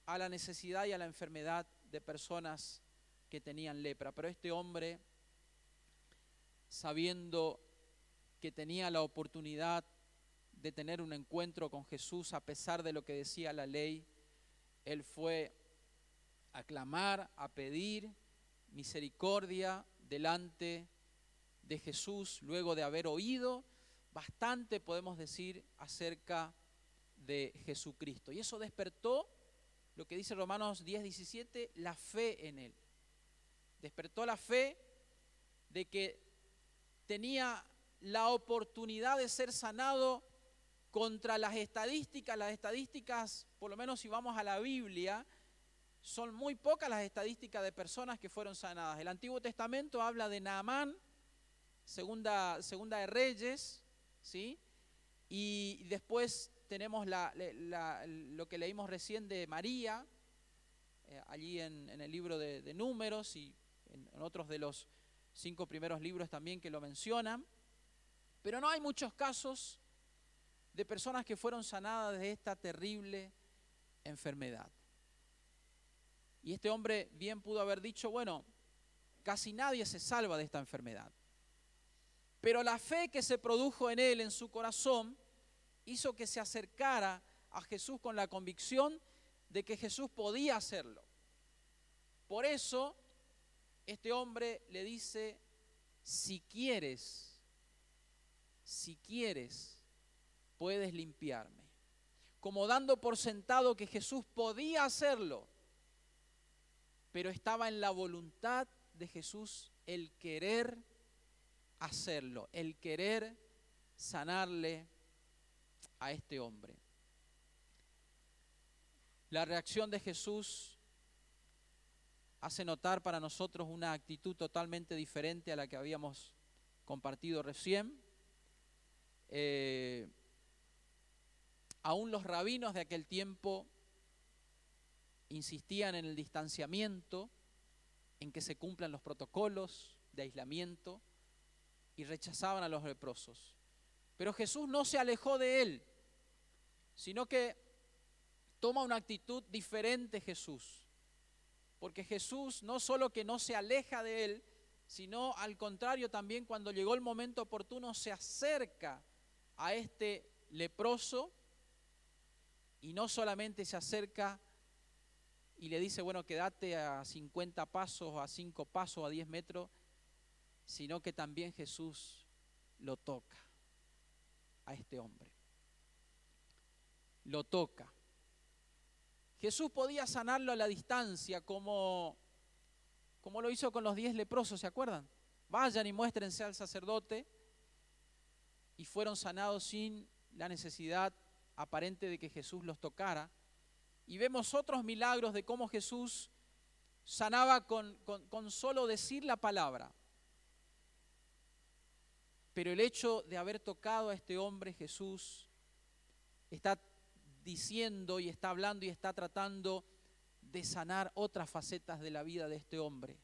a la necesidad y a la enfermedad de personas que tenían lepra. Pero este hombre, sabiendo que tenía la oportunidad de tener un encuentro con Jesús, a pesar de lo que decía la ley, él fue a clamar, a pedir misericordia delante de Jesús, luego de haber oído bastante, podemos decir, acerca de Jesucristo. Y eso despertó, lo que dice Romanos 10:17, la fe en él. Despertó la fe de que tenía la oportunidad de ser sanado contra las estadísticas, por lo menos si vamos a la Biblia, son muy pocas las estadísticas de personas que fueron sanadas. El Antiguo Testamento habla de Naamán, segunda de Reyes, ¿sí? Y después tenemos lo que leímos recién de María, allí en el libro de Números y en otros de los 5 primeros libros también que lo mencionan. Pero no hay muchos casos de personas que fueron sanadas de esta terrible enfermedad. Y este hombre bien pudo haber dicho, bueno, casi nadie se salva de esta enfermedad. Pero la fe que se produjo en él, en su corazón, hizo que se acercara a Jesús con la convicción de que Jesús podía hacerlo. Por eso, este hombre le dice, si quieres, puedes limpiarme. Como dando por sentado que Jesús podía hacerlo, pero estaba en la voluntad de Jesús el querer hacerlo, el querer sanarle a este hombre. La reacción de Jesús hace notar para nosotros una actitud totalmente diferente a la que habíamos compartido recién. Aún los rabinos de aquel tiempo insistían en el distanciamiento, en que se cumplan los protocolos de aislamiento y rechazaban a los leprosos. Pero Jesús no se alejó de él, sino que toma una actitud diferente Jesús. Porque Jesús no solo que no se aleja de él, sino al contrario también cuando llegó el momento oportuno se acerca a este leproso y no solamente se acerca y le dice, bueno, quédate a 50 pasos, a 5 pasos, a 10 metros, sino que también Jesús lo toca a este hombre. Lo toca. Jesús podía sanarlo a la distancia como lo hizo con los 10 leprosos, ¿se acuerdan? Vayan y muéstrense al sacerdote y fueron sanados sin la necesidad aparente de que Jesús los tocara. Y vemos otros milagros de cómo Jesús sanaba con solo decir la palabra. Pero el hecho de haber tocado a este hombre, Jesús está diciendo y está hablando y está tratando de sanar otras facetas de la vida de este hombre,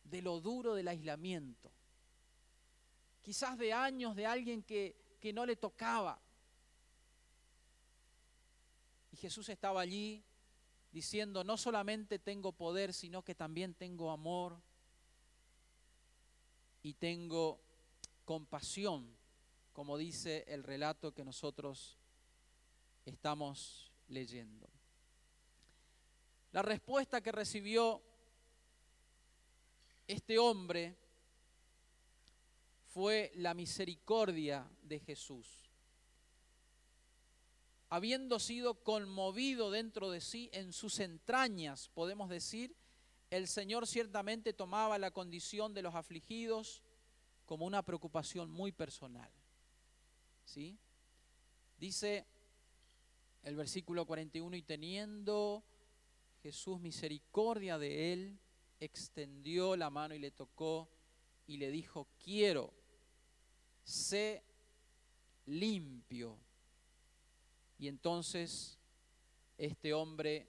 de lo duro del aislamiento, quizás de años de alguien que no le tocaba. Y Jesús estaba allí diciendo, no solamente tengo poder, sino que también tengo amor y tengo compasión, como dice el relato que nosotros estamos leyendo. La respuesta que recibió este hombre fue la misericordia de Jesús. Habiendo sido conmovido dentro de sí, en sus entrañas, podemos decir, el Señor ciertamente tomaba la condición de los afligidos como una preocupación muy personal. ¿Sí? Dice el versículo 41, y teniendo Jesús misericordia de él, extendió la mano y le tocó y le dijo, quiero, sé limpio. Y entonces este hombre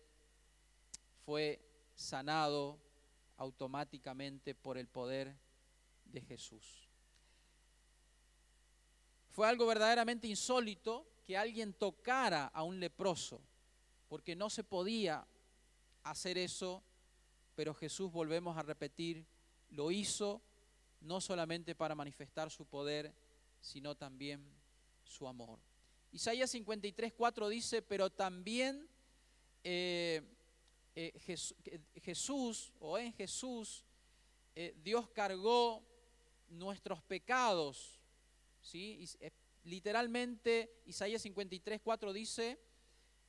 fue sanado automáticamente por el poder de Jesús. Fue algo verdaderamente insólito que alguien tocara a un leproso, porque no se podía hacer eso, pero Jesús, volvemos a repetir, lo hizo no solamente para manifestar su poder, sino también su amor. Isaías 53:4 dice, pero también Jesús, o en Jesús, Dios cargó nuestros pecados, ¿sí? Literalmente Isaías 53:4 dice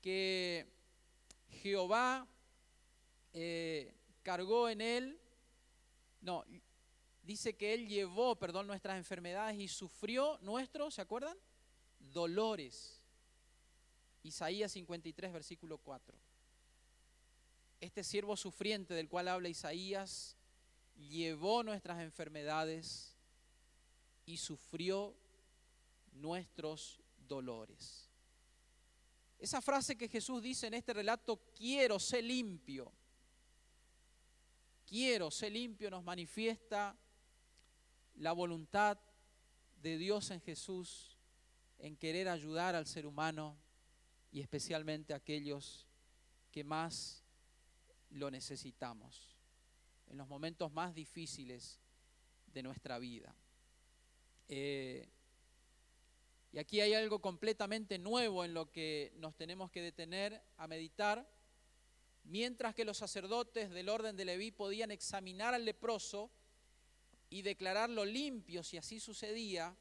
que Jehová cargó en él, no, dice que él llevó, nuestras enfermedades y sufrió nuestros, ¿se acuerdan? Dolores. Isaías 53, versículo 4. Este siervo sufriente del cual habla Isaías llevó nuestras enfermedades y sufrió nuestros dolores. Esa frase que Jesús dice en este relato, quiero ser limpio, nos manifiesta la voluntad de Dios en Jesús en querer ayudar al ser humano y especialmente a aquellos que más lo necesitamos, en los momentos más difíciles de nuestra vida. Y aquí hay algo completamente nuevo en lo que nos tenemos que detener a meditar. Mientras que los sacerdotes del orden de Leví podían examinar al leproso y declararlo limpio si así sucedía,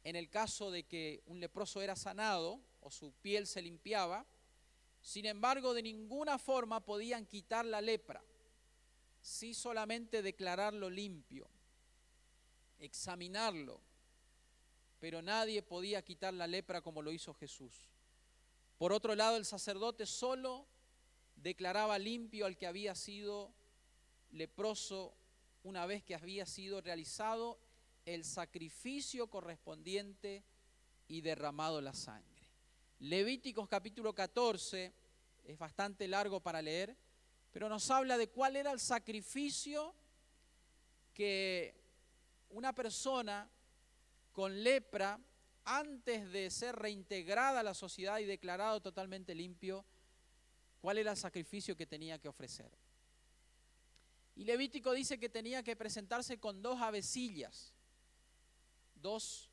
en el caso de que un leproso era sanado o su piel se limpiaba, sin embargo de ninguna forma podían quitar la lepra, sí solamente declararlo limpio, examinarlo, pero nadie podía quitar la lepra como lo hizo Jesús. Por otro lado, el sacerdote solo declaraba limpio al que había sido leproso una vez que había sido realizado el sacrificio correspondiente y derramado la sangre. Levíticos capítulo 14 es bastante largo para leer, pero nos habla de cuál era el sacrificio que una persona con lepra, antes de ser reintegrada a la sociedad y declarado totalmente limpio, cuál era el sacrificio que tenía que ofrecer. Y Levítico dice que tenía que presentarse con 2 avecillas, 2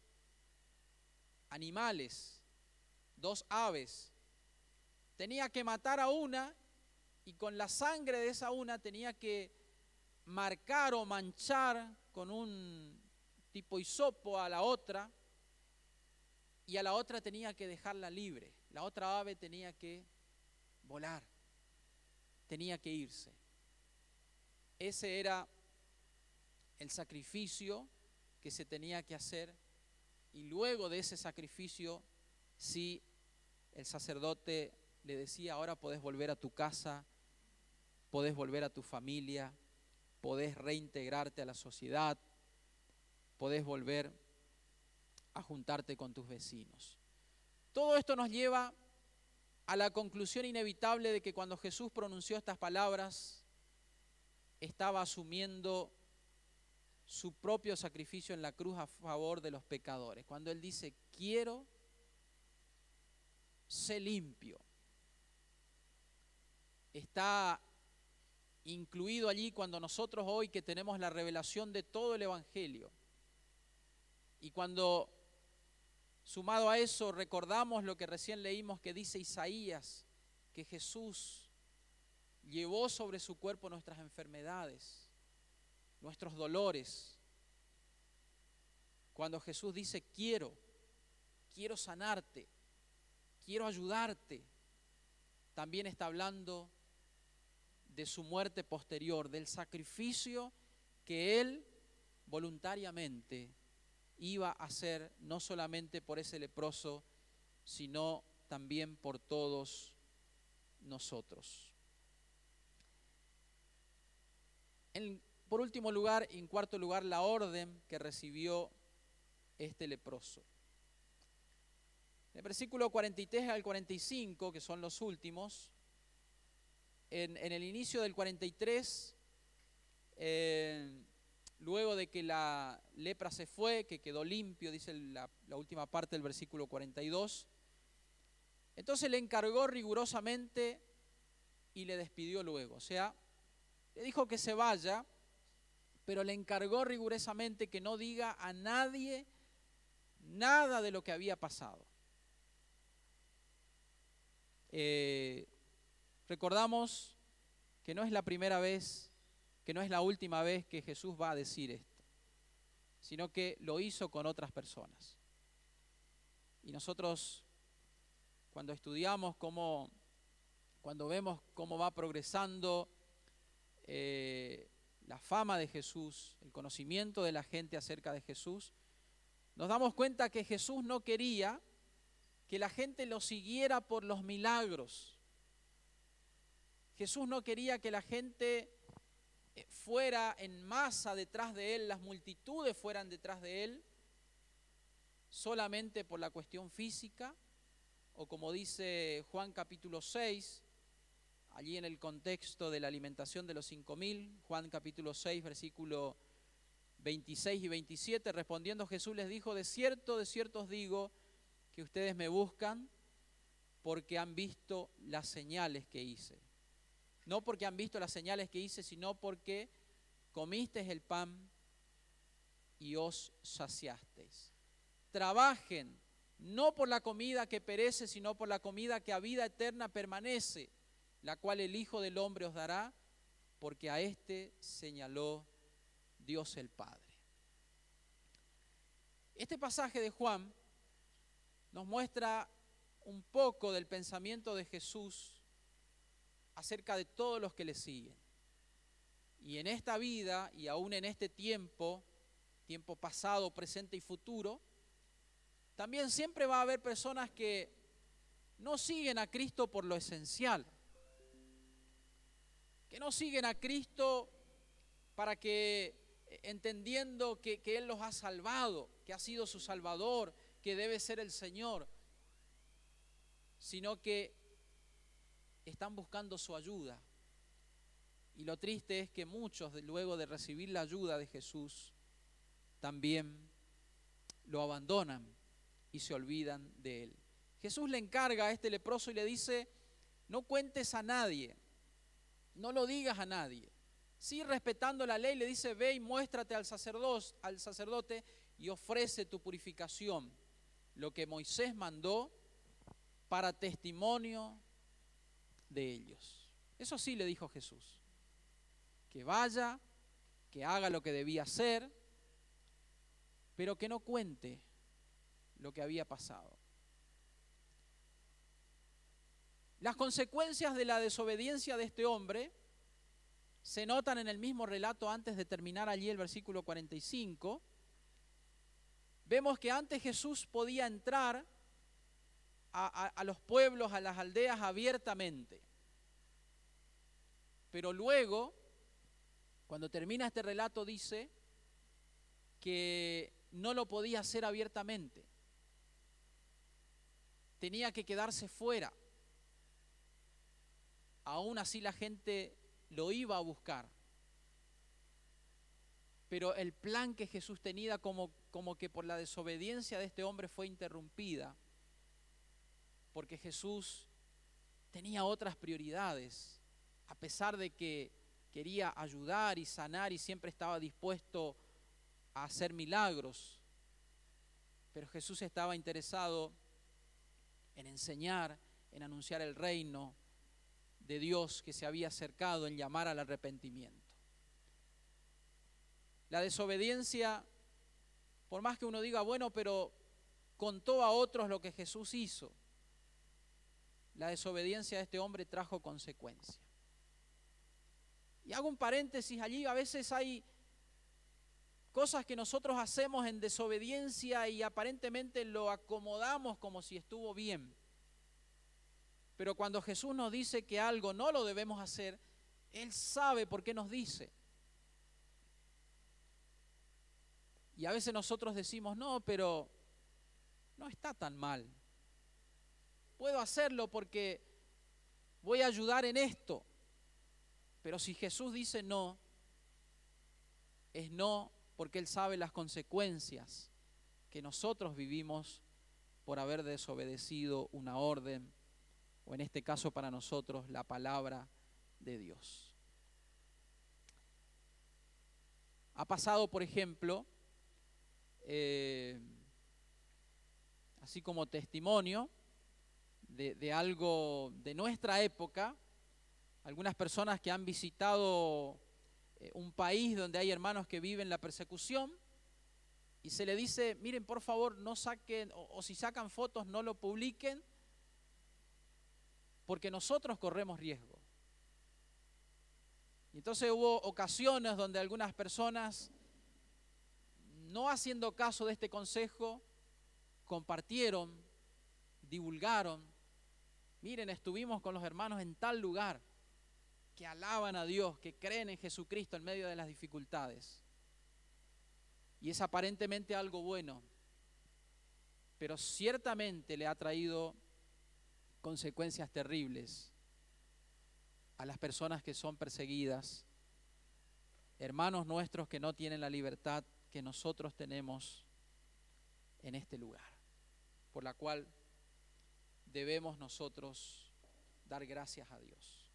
animales, 2 aves. Tenía que matar a una y con la sangre de esa una tenía que marcar o manchar con un tipo hisopo a la otra, y a la otra tenía que dejarla libre. La otra ave tenía que volar, tenía que irse. Ese era el sacrificio que se tenía que hacer, y luego de ese sacrificio, sí, el sacerdote le decía, ahora podés volver a tu casa podés volver a tu familia, podés reintegrarte a la sociedad, podés volver a juntarte con tus vecinos. Todo esto nos lleva a la conclusión inevitable de que cuando Jesús pronunció estas palabras, estaba asumiendo su propio sacrificio en la cruz a favor de los pecadores. Cuando Él dice, quiero, sé limpio, está incluido allí cuando nosotros hoy que tenemos la revelación de todo el Evangelio, y cuando sumado a eso recordamos lo que recién leímos que dice Isaías, que Jesús llevó sobre su cuerpo nuestras enfermedades, nuestros dolores. Cuando Jesús dice quiero sanarte, quiero ayudarte, también está hablando de su muerte posterior, del sacrificio que Él voluntariamente iba a hacer, no solamente por ese leproso, sino también por todos nosotros. Por último lugar, y en cuarto lugar, la orden que recibió este leproso. En el versículo 43 al 45, que son los últimos, en el inicio del 43, luego de que la lepra se fue, que quedó limpio, dice la última parte del versículo 42, entonces le encargó rigurosamente y le despidió luego. O sea, le dijo que se vaya, pero le encargó rigurosamente que no diga a nadie nada de lo que había pasado. Recordamos que no es la primera vez, que no es la última vez que Jesús va a decir esto, sino que lo hizo con otras personas. Y nosotros, cuando estudiamos cuando vemos cómo va progresando la fama de Jesús, el conocimiento de la gente acerca de Jesús, nos damos cuenta que Jesús no quería que la gente lo siguiera por los milagros. Jesús no quería que la gente fuera en masa detrás de Él, las multitudes fueran detrás de Él, solamente por la cuestión física, o como dice Juan capítulo 6, allí en el contexto de la alimentación de los 5.000, Juan capítulo 6, versículo 26 y 27, respondiendo Jesús les dijo, de cierto os digo que ustedes me buscan porque han visto las señales que hice. No porque han visto las señales que hice, sino porque comisteis el pan y os saciasteis. Trabajen, no por la comida que perece, sino por la comida que a vida eterna permanece, la cual el Hijo del Hombre os dará, porque a éste señaló Dios el Padre. Este pasaje de Juan nos muestra un poco del pensamiento de Jesús acerca de todos los que le siguen. Y en esta vida, y aún en este tiempo pasado, presente y futuro, también siempre va a haber personas que no siguen a Cristo por lo esencial, que no siguen a Cristo para que, entendiendo que Él los ha salvado, que ha sido su Salvador, que debe ser el Señor, sino que están buscando su ayuda. Y lo triste es que muchos, luego de recibir la ayuda de Jesús, también lo abandonan y se olvidan de Él. Jesús le encarga a este leproso y le dice, no cuentes a nadie, no lo digas a nadie. Sí, respetando la ley, le dice, ve y muéstrate al sacerdote y ofrece tu purificación, lo que Moisés mandó para testimonio de ellos. Eso sí le dijo Jesús, que vaya, que haga lo que debía hacer, pero que no cuente lo que había pasado. Las consecuencias de la desobediencia de este hombre se notan en el mismo relato antes de terminar allí el versículo 45. Vemos que antes Jesús podía entrar a los pueblos, a las aldeas abiertamente. Pero luego, cuando termina este relato, dice que no lo podía hacer abiertamente. Tenía que quedarse fuera. Aún así la gente lo iba a buscar. Pero el plan que Jesús tenía como que por la desobediencia de este hombre fue interrumpida. Porque Jesús tenía otras prioridades. A pesar de que quería ayudar y sanar y siempre estaba dispuesto a hacer milagros. Pero Jesús estaba interesado en enseñar, en anunciar el reino de Dios que se había acercado, en llamar al arrepentimiento. La desobediencia, por más que uno diga, bueno, pero contó a otros lo que Jesús hizo, la desobediencia de este hombre trajo consecuencias. Y hago un paréntesis allí, a veces hay cosas que nosotros hacemos en desobediencia y aparentemente lo acomodamos como si estuvo bien. Pero cuando Jesús nos dice que algo no lo debemos hacer, Él sabe por qué nos dice. Y a veces nosotros decimos, no, pero no está tan mal. Puedo hacerlo porque voy a ayudar en esto. Pero si Jesús dice no, es no porque Él sabe las consecuencias que nosotros vivimos por haber desobedecido una orden, o en este caso para nosotros la palabra de Dios. Ha pasado, por ejemplo, así como testimonio de algo de nuestra época, algunas personas que han visitado un país donde hay hermanos que viven la persecución y se le dice, miren, por favor, no saquen, o si sacan fotos, no lo publiquen, porque nosotros corremos riesgo. Y entonces hubo ocasiones donde algunas personas, no haciendo caso de este consejo, compartieron, divulgaron, miren, estuvimos con los hermanos en tal lugar, que alaban a Dios, que creen en Jesucristo en medio de las dificultades. Y es aparentemente algo bueno, pero ciertamente le ha traído consecuencias terribles a las personas que son perseguidas, hermanos nuestros que no tienen la libertad que nosotros tenemos en este lugar, por la cual debemos nosotros dar gracias a Dios.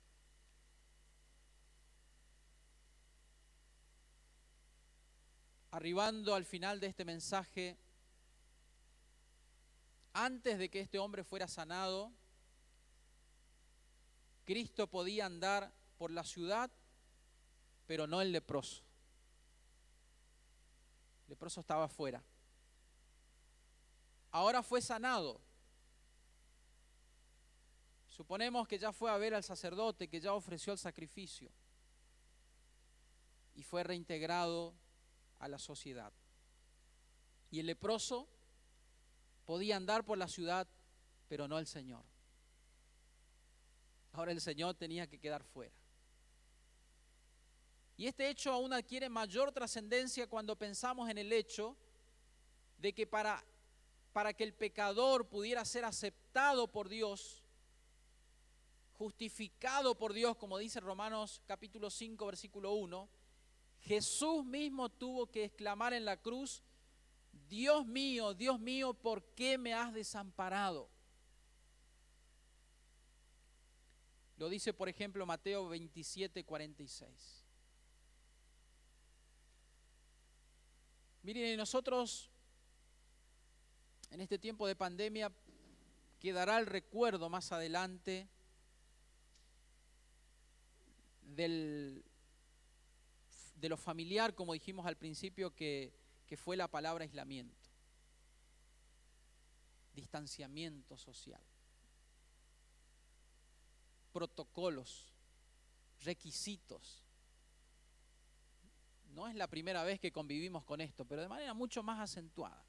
Arribando al final de este mensaje, antes de que este hombre fuera sanado, Cristo podía andar por la ciudad, pero no el leproso. El leproso estaba afuera. Ahora fue sanado. Suponemos que ya fue a ver al sacerdote, que ya ofreció el sacrificio y fue reintegrado a la sociedad. Y el leproso podía andar por la ciudad, pero no el Señor. Ahora el Señor tenía que quedar fuera. Y este hecho aún adquiere mayor trascendencia cuando pensamos en el hecho de que para que el pecador pudiera ser aceptado por Dios, justificado por Dios, como dice Romanos capítulo 5, versículo 1, Jesús mismo tuvo que exclamar en la cruz, Dios mío, ¿por qué me has desamparado? Lo dice, por ejemplo, Mateo 27, 46. Miren, nosotros en este tiempo de pandemia quedará el recuerdo más adelante de lo familiar, como dijimos al principio, que fue la palabra aislamiento, distanciamiento social, protocolos, requisitos. No es la primera vez que convivimos con esto, pero de manera mucho más acentuada.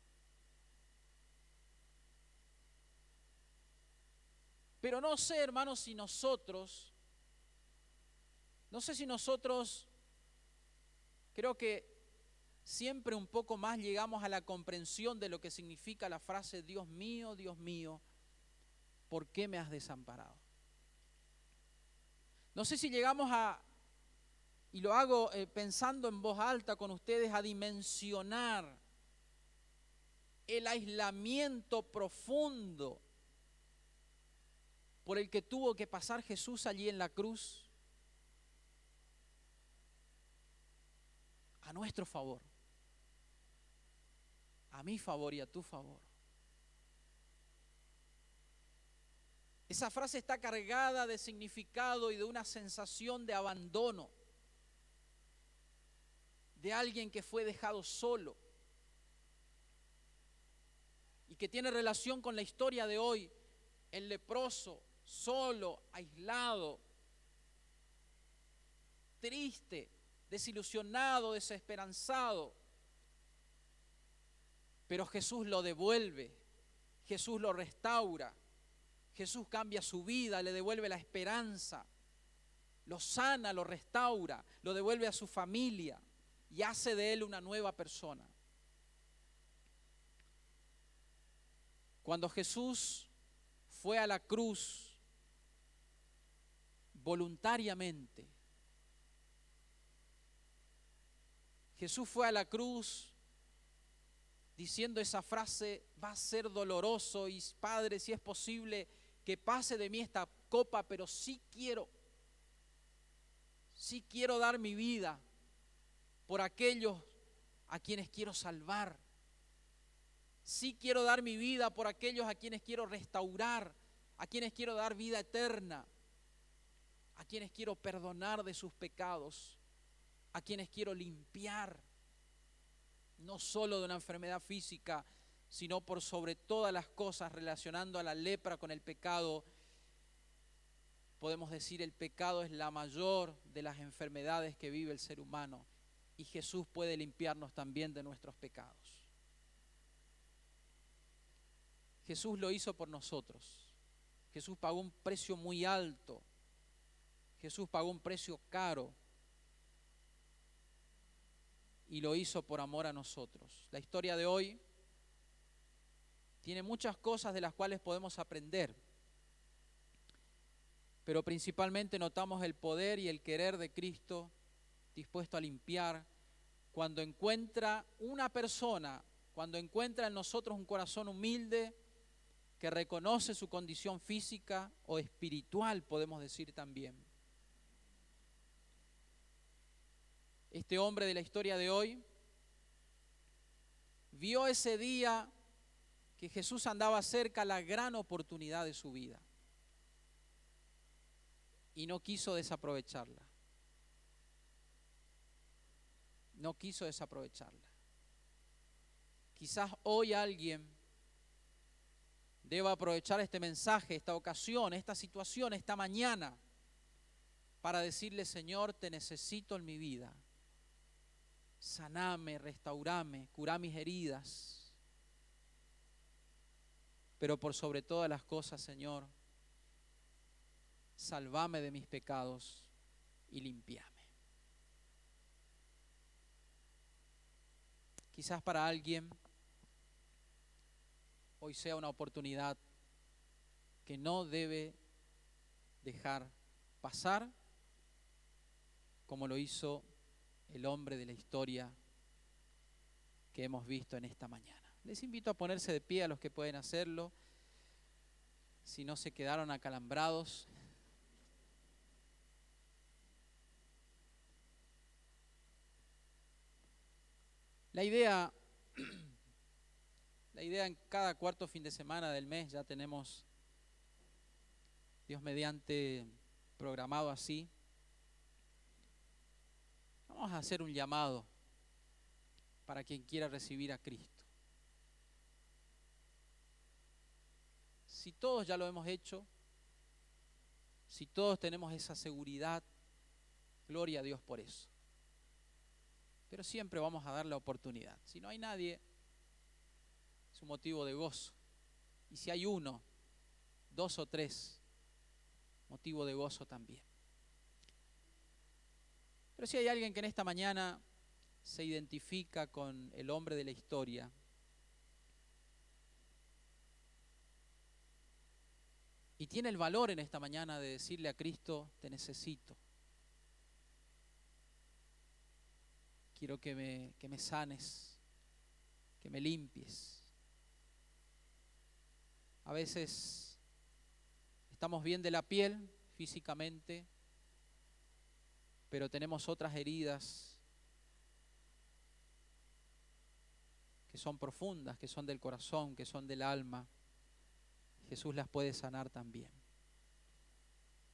Pero no sé, hermanos, si nosotros No sé si nosotros, creo que siempre un poco más llegamos a la comprensión de lo que significa la frase Dios mío, ¿por qué me has desamparado? No sé si llegamos a, y lo hago pensando en voz alta con ustedes, a dimensionar el aislamiento profundo por el que tuvo que pasar Jesús allí en la cruz a nuestro favor, a mi favor y a tu favor. Esa frase está cargada de significado y de una sensación de abandono, de alguien que fue dejado solo y que tiene relación con la historia de hoy, el leproso, solo, aislado, triste, desilusionado, desesperanzado. Pero Jesús lo devuelve, Jesús lo restaura, Jesús cambia su vida, le devuelve la esperanza, lo sana, lo restaura, lo devuelve a su familia y hace de él una nueva persona. Cuando Jesús fue a la cruz voluntariamente, Jesús fue a la cruz diciendo esa frase, va a ser doloroso y Padre, si es posible, que pase de mí esta copa, pero sí quiero dar mi vida por aquellos a quienes quiero salvar. Sí quiero dar mi vida por aquellos a quienes quiero restaurar, a quienes quiero dar vida eterna, a quienes quiero perdonar de sus pecados, a quienes quiero limpiar, no solo de una enfermedad física, sino por sobre todas las cosas, relacionando a la lepra con el pecado. Podemos decir el pecado es la mayor de las enfermedades que vive el ser humano y Jesús puede limpiarnos también de nuestros pecados. Jesús lo hizo por nosotros. Jesús pagó un precio muy alto. Jesús pagó un precio caro y lo hizo por amor a nosotros. La historia de hoy tiene muchas cosas de las cuales podemos aprender, pero principalmente notamos el poder y el querer de Cristo dispuesto a limpiar cuando encuentra una persona, cuando encuentra en nosotros un corazón humilde que reconoce su condición física o espiritual, podemos decir también. Este hombre de la historia de hoy vio ese día que Jesús andaba cerca, la gran oportunidad de su vida, y no quiso desaprovecharla. No quiso desaprovecharla. Quizás hoy alguien deba aprovechar este mensaje, esta ocasión, esta situación, esta mañana, para decirle: Señor, te necesito en mi vida. Saname, restaurame, curá mis heridas. Pero por sobre todas las cosas, Señor, salvame de mis pecados y limpiame. Quizás para alguien hoy sea una oportunidad que no debe dejar pasar, como lo hizo el hombre de la historia que hemos visto en esta mañana. Les invito a ponerse de pie a los que pueden hacerlo, si no se quedaron acalambrados. La idea en cada cuarto fin de semana del mes ya tenemos, Dios mediante, programado así. Vamos a hacer un llamado para quien quiera recibir a Cristo. Si todos ya lo hemos hecho, si todos tenemos esa seguridad, gloria a Dios por eso. Pero siempre vamos a dar la oportunidad. Si no hay nadie, es un motivo de gozo. Y si hay uno, dos o tres, motivo de gozo también. Pero si hay alguien que en esta mañana se identifica con el hombre de la historia, y tiene el valor en esta mañana de decirle a Cristo, te necesito. Quiero que me sanes, que me limpies. A veces estamos bien de la piel físicamente, pero tenemos otras heridas que son profundas, que son del corazón, que son del alma. Jesús las puede sanar también.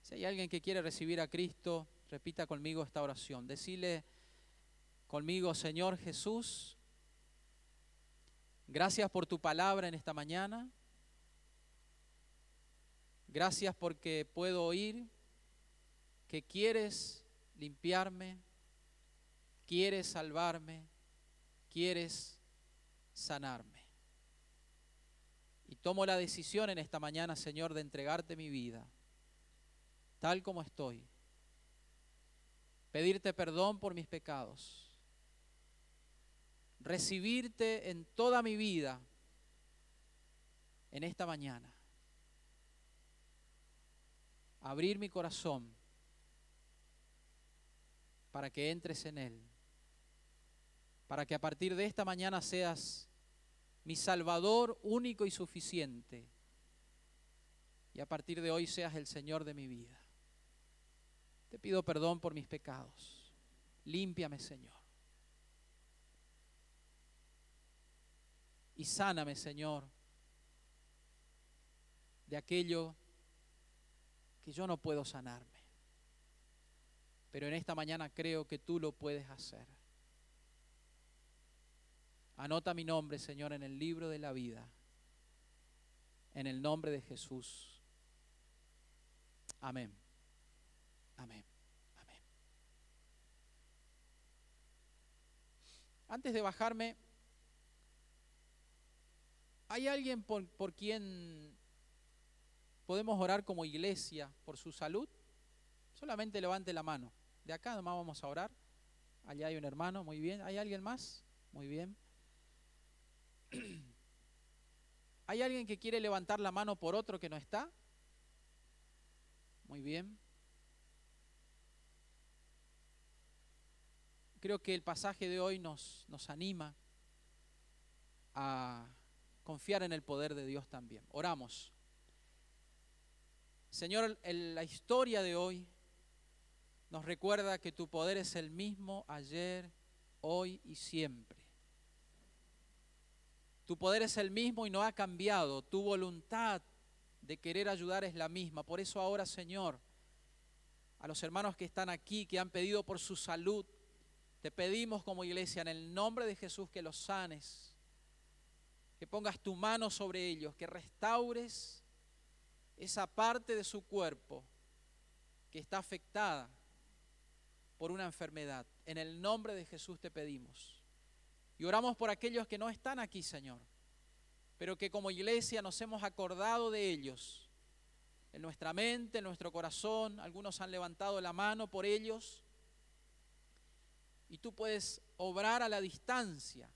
Si hay alguien que quiere recibir a Cristo, repita conmigo esta oración. Decile conmigo, Señor Jesús, gracias por tu palabra en esta mañana. Gracias porque puedo oír que quieres limpiarme, quieres salvarme, quieres sanarme. Y tomo la decisión en esta mañana, Señor, de entregarte mi vida, tal como estoy. Pedirte perdón por mis pecados. Recibirte en toda mi vida en esta mañana. Abrir mi corazón para que entres en él. Para que a partir de esta mañana seas mi Salvador único y suficiente. Y a partir de hoy seas el Señor de mi vida. Te pido perdón por mis pecados. Límpiame, Señor. Y sáname, Señor, de aquello que yo no puedo sanarme. Pero en esta mañana creo que tú lo puedes hacer. Anota mi nombre, Señor, en el libro de la vida. En el nombre de Jesús. Amén. Amén. Amén. Antes de bajarme, ¿hay alguien por quien podemos orar como iglesia por su salud? Solamente levante la mano. De acá nomás vamos a orar. Allá hay un hermano, muy bien. ¿Hay alguien más? Muy bien. ¿Hay alguien que quiere levantar la mano por otro que no está? Muy bien. Creo que el pasaje de hoy nos anima a confiar en el poder de Dios también. Oramos. Señor, la historia de hoy nos recuerda que tu poder es el mismo ayer, hoy y siempre. Tu poder es el mismo y no ha cambiado. Tu voluntad de querer ayudar es la misma. Por eso ahora, Señor, a los hermanos que están aquí, que han pedido por su salud, te pedimos como iglesia en el nombre de Jesús que los sanes, que pongas tu mano sobre ellos, que restaures esa parte de su cuerpo que está afectada por una enfermedad. En el nombre de Jesús te pedimos. Y oramos por aquellos que no están aquí, Señor, pero que como iglesia nos hemos acordado de ellos, en nuestra mente, en nuestro corazón. Algunos han levantado la mano por ellos. Y tú puedes obrar a la distancia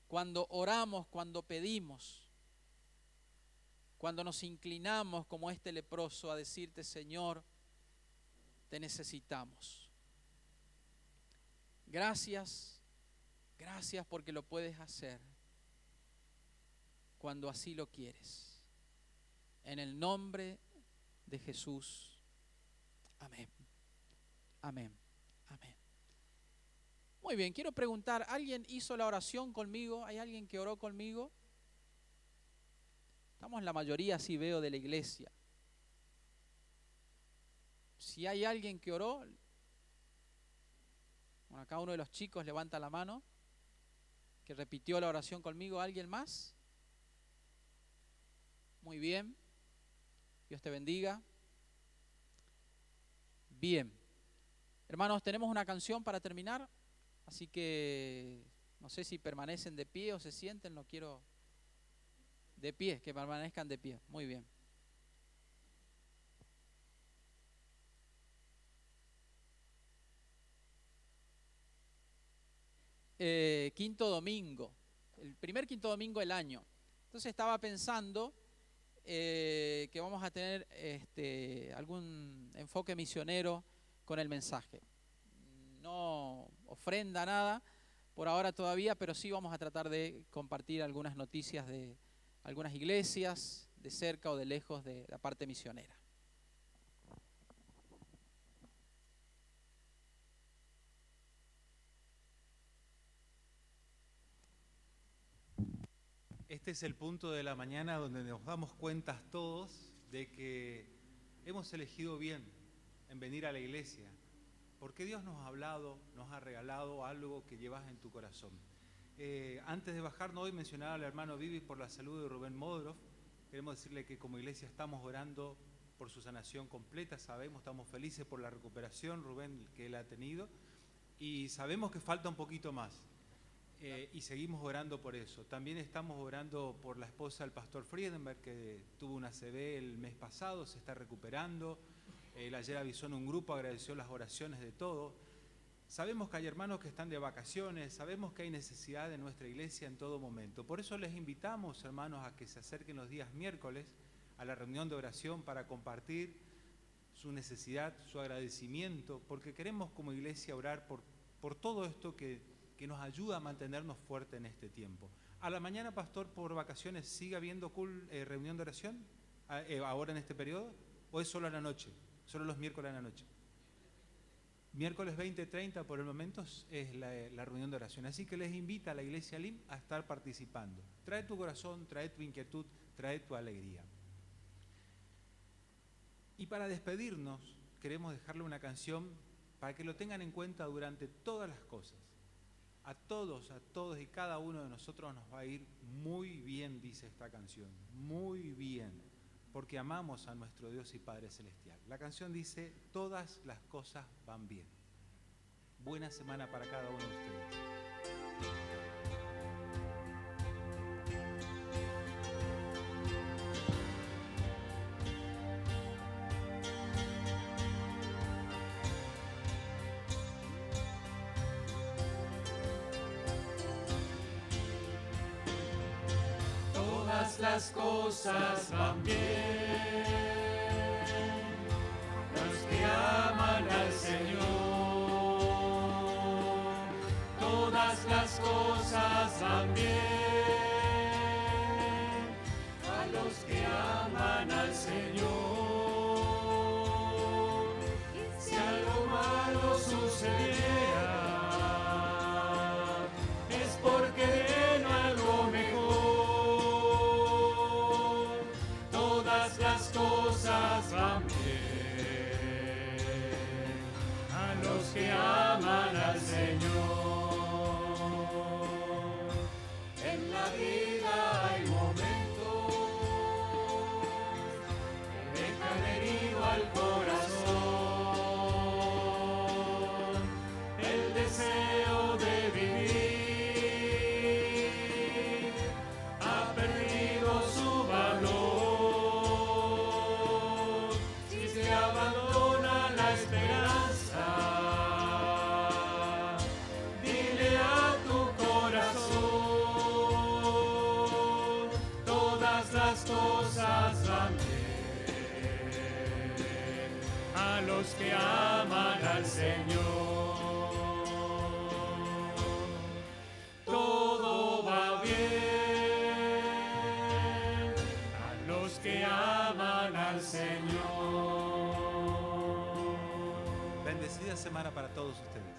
cuando oramos, cuando pedimos, cuando nos inclinamos como este leproso a decirte, Señor, te necesitamos. Gracias, gracias porque lo puedes hacer cuando así lo quieres. En el nombre de Jesús. Amén. Amén. Amén. Muy bien, quiero preguntar, ¿alguien hizo la oración conmigo? ¿Hay alguien que oró conmigo? Estamos la mayoría, así veo, de la iglesia. Si hay alguien que oró, bueno, acá uno de los chicos levanta la mano, que repitió la oración conmigo. ¿Alguien más? Muy bien. Dios te bendiga. Bien. Hermanos, tenemos una canción para terminar, así que no sé si permanecen de pie o se sienten, no quiero... De pie, que permanezcan de pie. Muy bien. quinto domingo, el primer quinto domingo del año. Entonces estaba pensando que vamos a tener algún enfoque misionero con el mensaje. No ofrenda nada por ahora todavía, pero sí vamos a tratar de compartir algunas noticias de algunas iglesias, de cerca o de lejos, de la parte misionera. Este es el punto de la mañana donde nos damos cuenta todos de que hemos elegido bien en venir a la iglesia, porque Dios nos ha hablado, nos ha regalado algo que llevas en tu corazón. Antes de bajarnos hoy mencionaba al hermano Vivi por la salud de Rubén Modroff. Queremos decirle que como iglesia estamos orando por su sanación completa, sabemos, estamos felices por la recuperación, Rubén, que él ha tenido, y sabemos que falta un poquito más. Y seguimos orando por eso. También estamos orando por la esposa del pastor Friedenberg, que tuvo una ACV el mes pasado, se está recuperando. Él ayer avisó en un grupo, agradeció las oraciones de todos. Sabemos que hay hermanos que están de vacaciones, sabemos que hay necesidad de nuestra iglesia en todo momento. Por eso les invitamos, hermanos, a que se acerquen los días miércoles a la reunión de oración para compartir su necesidad, su agradecimiento, porque queremos como iglesia orar por todo esto que nos ayuda a mantenernos fuertes en este tiempo. A la mañana, pastor, por vacaciones, ¿sigue habiendo reunión de oración ahora en este periodo? ¿O es solo a la noche? ¿Solo los miércoles a la noche? Miércoles 20:30 por el momento es la reunión de oración. Así que les invita a la iglesia LIM a estar participando. Trae tu corazón, trae tu inquietud, trae tu alegría. Y para despedirnos, queremos dejarle una canción para que lo tengan en cuenta durante todas las cosas. A todos y cada uno de nosotros nos va a ir muy bien, dice esta canción, muy bien, porque amamos a nuestro Dios y Padre Celestial. La canción dice, todas las cosas van bien. Buena semana para cada uno de ustedes. Todas las cosas van bien, los que aman al Señor. Todas las cosas van bien, a los que aman al Señor. Si algo malo sucediera, es porque viene algo mejor. Todas las cosas van bien, a los que aman al Señor. En la vida hay momentos que dejan herido al corazón, el deseo de vivir ha perdido su valor. Si se abandona la esperanza, dile a tu corazón, todas las cosas van bien, a los que aman al Señor. Todo va bien, a los que aman al Señor. Bendecida semana para todos ustedes.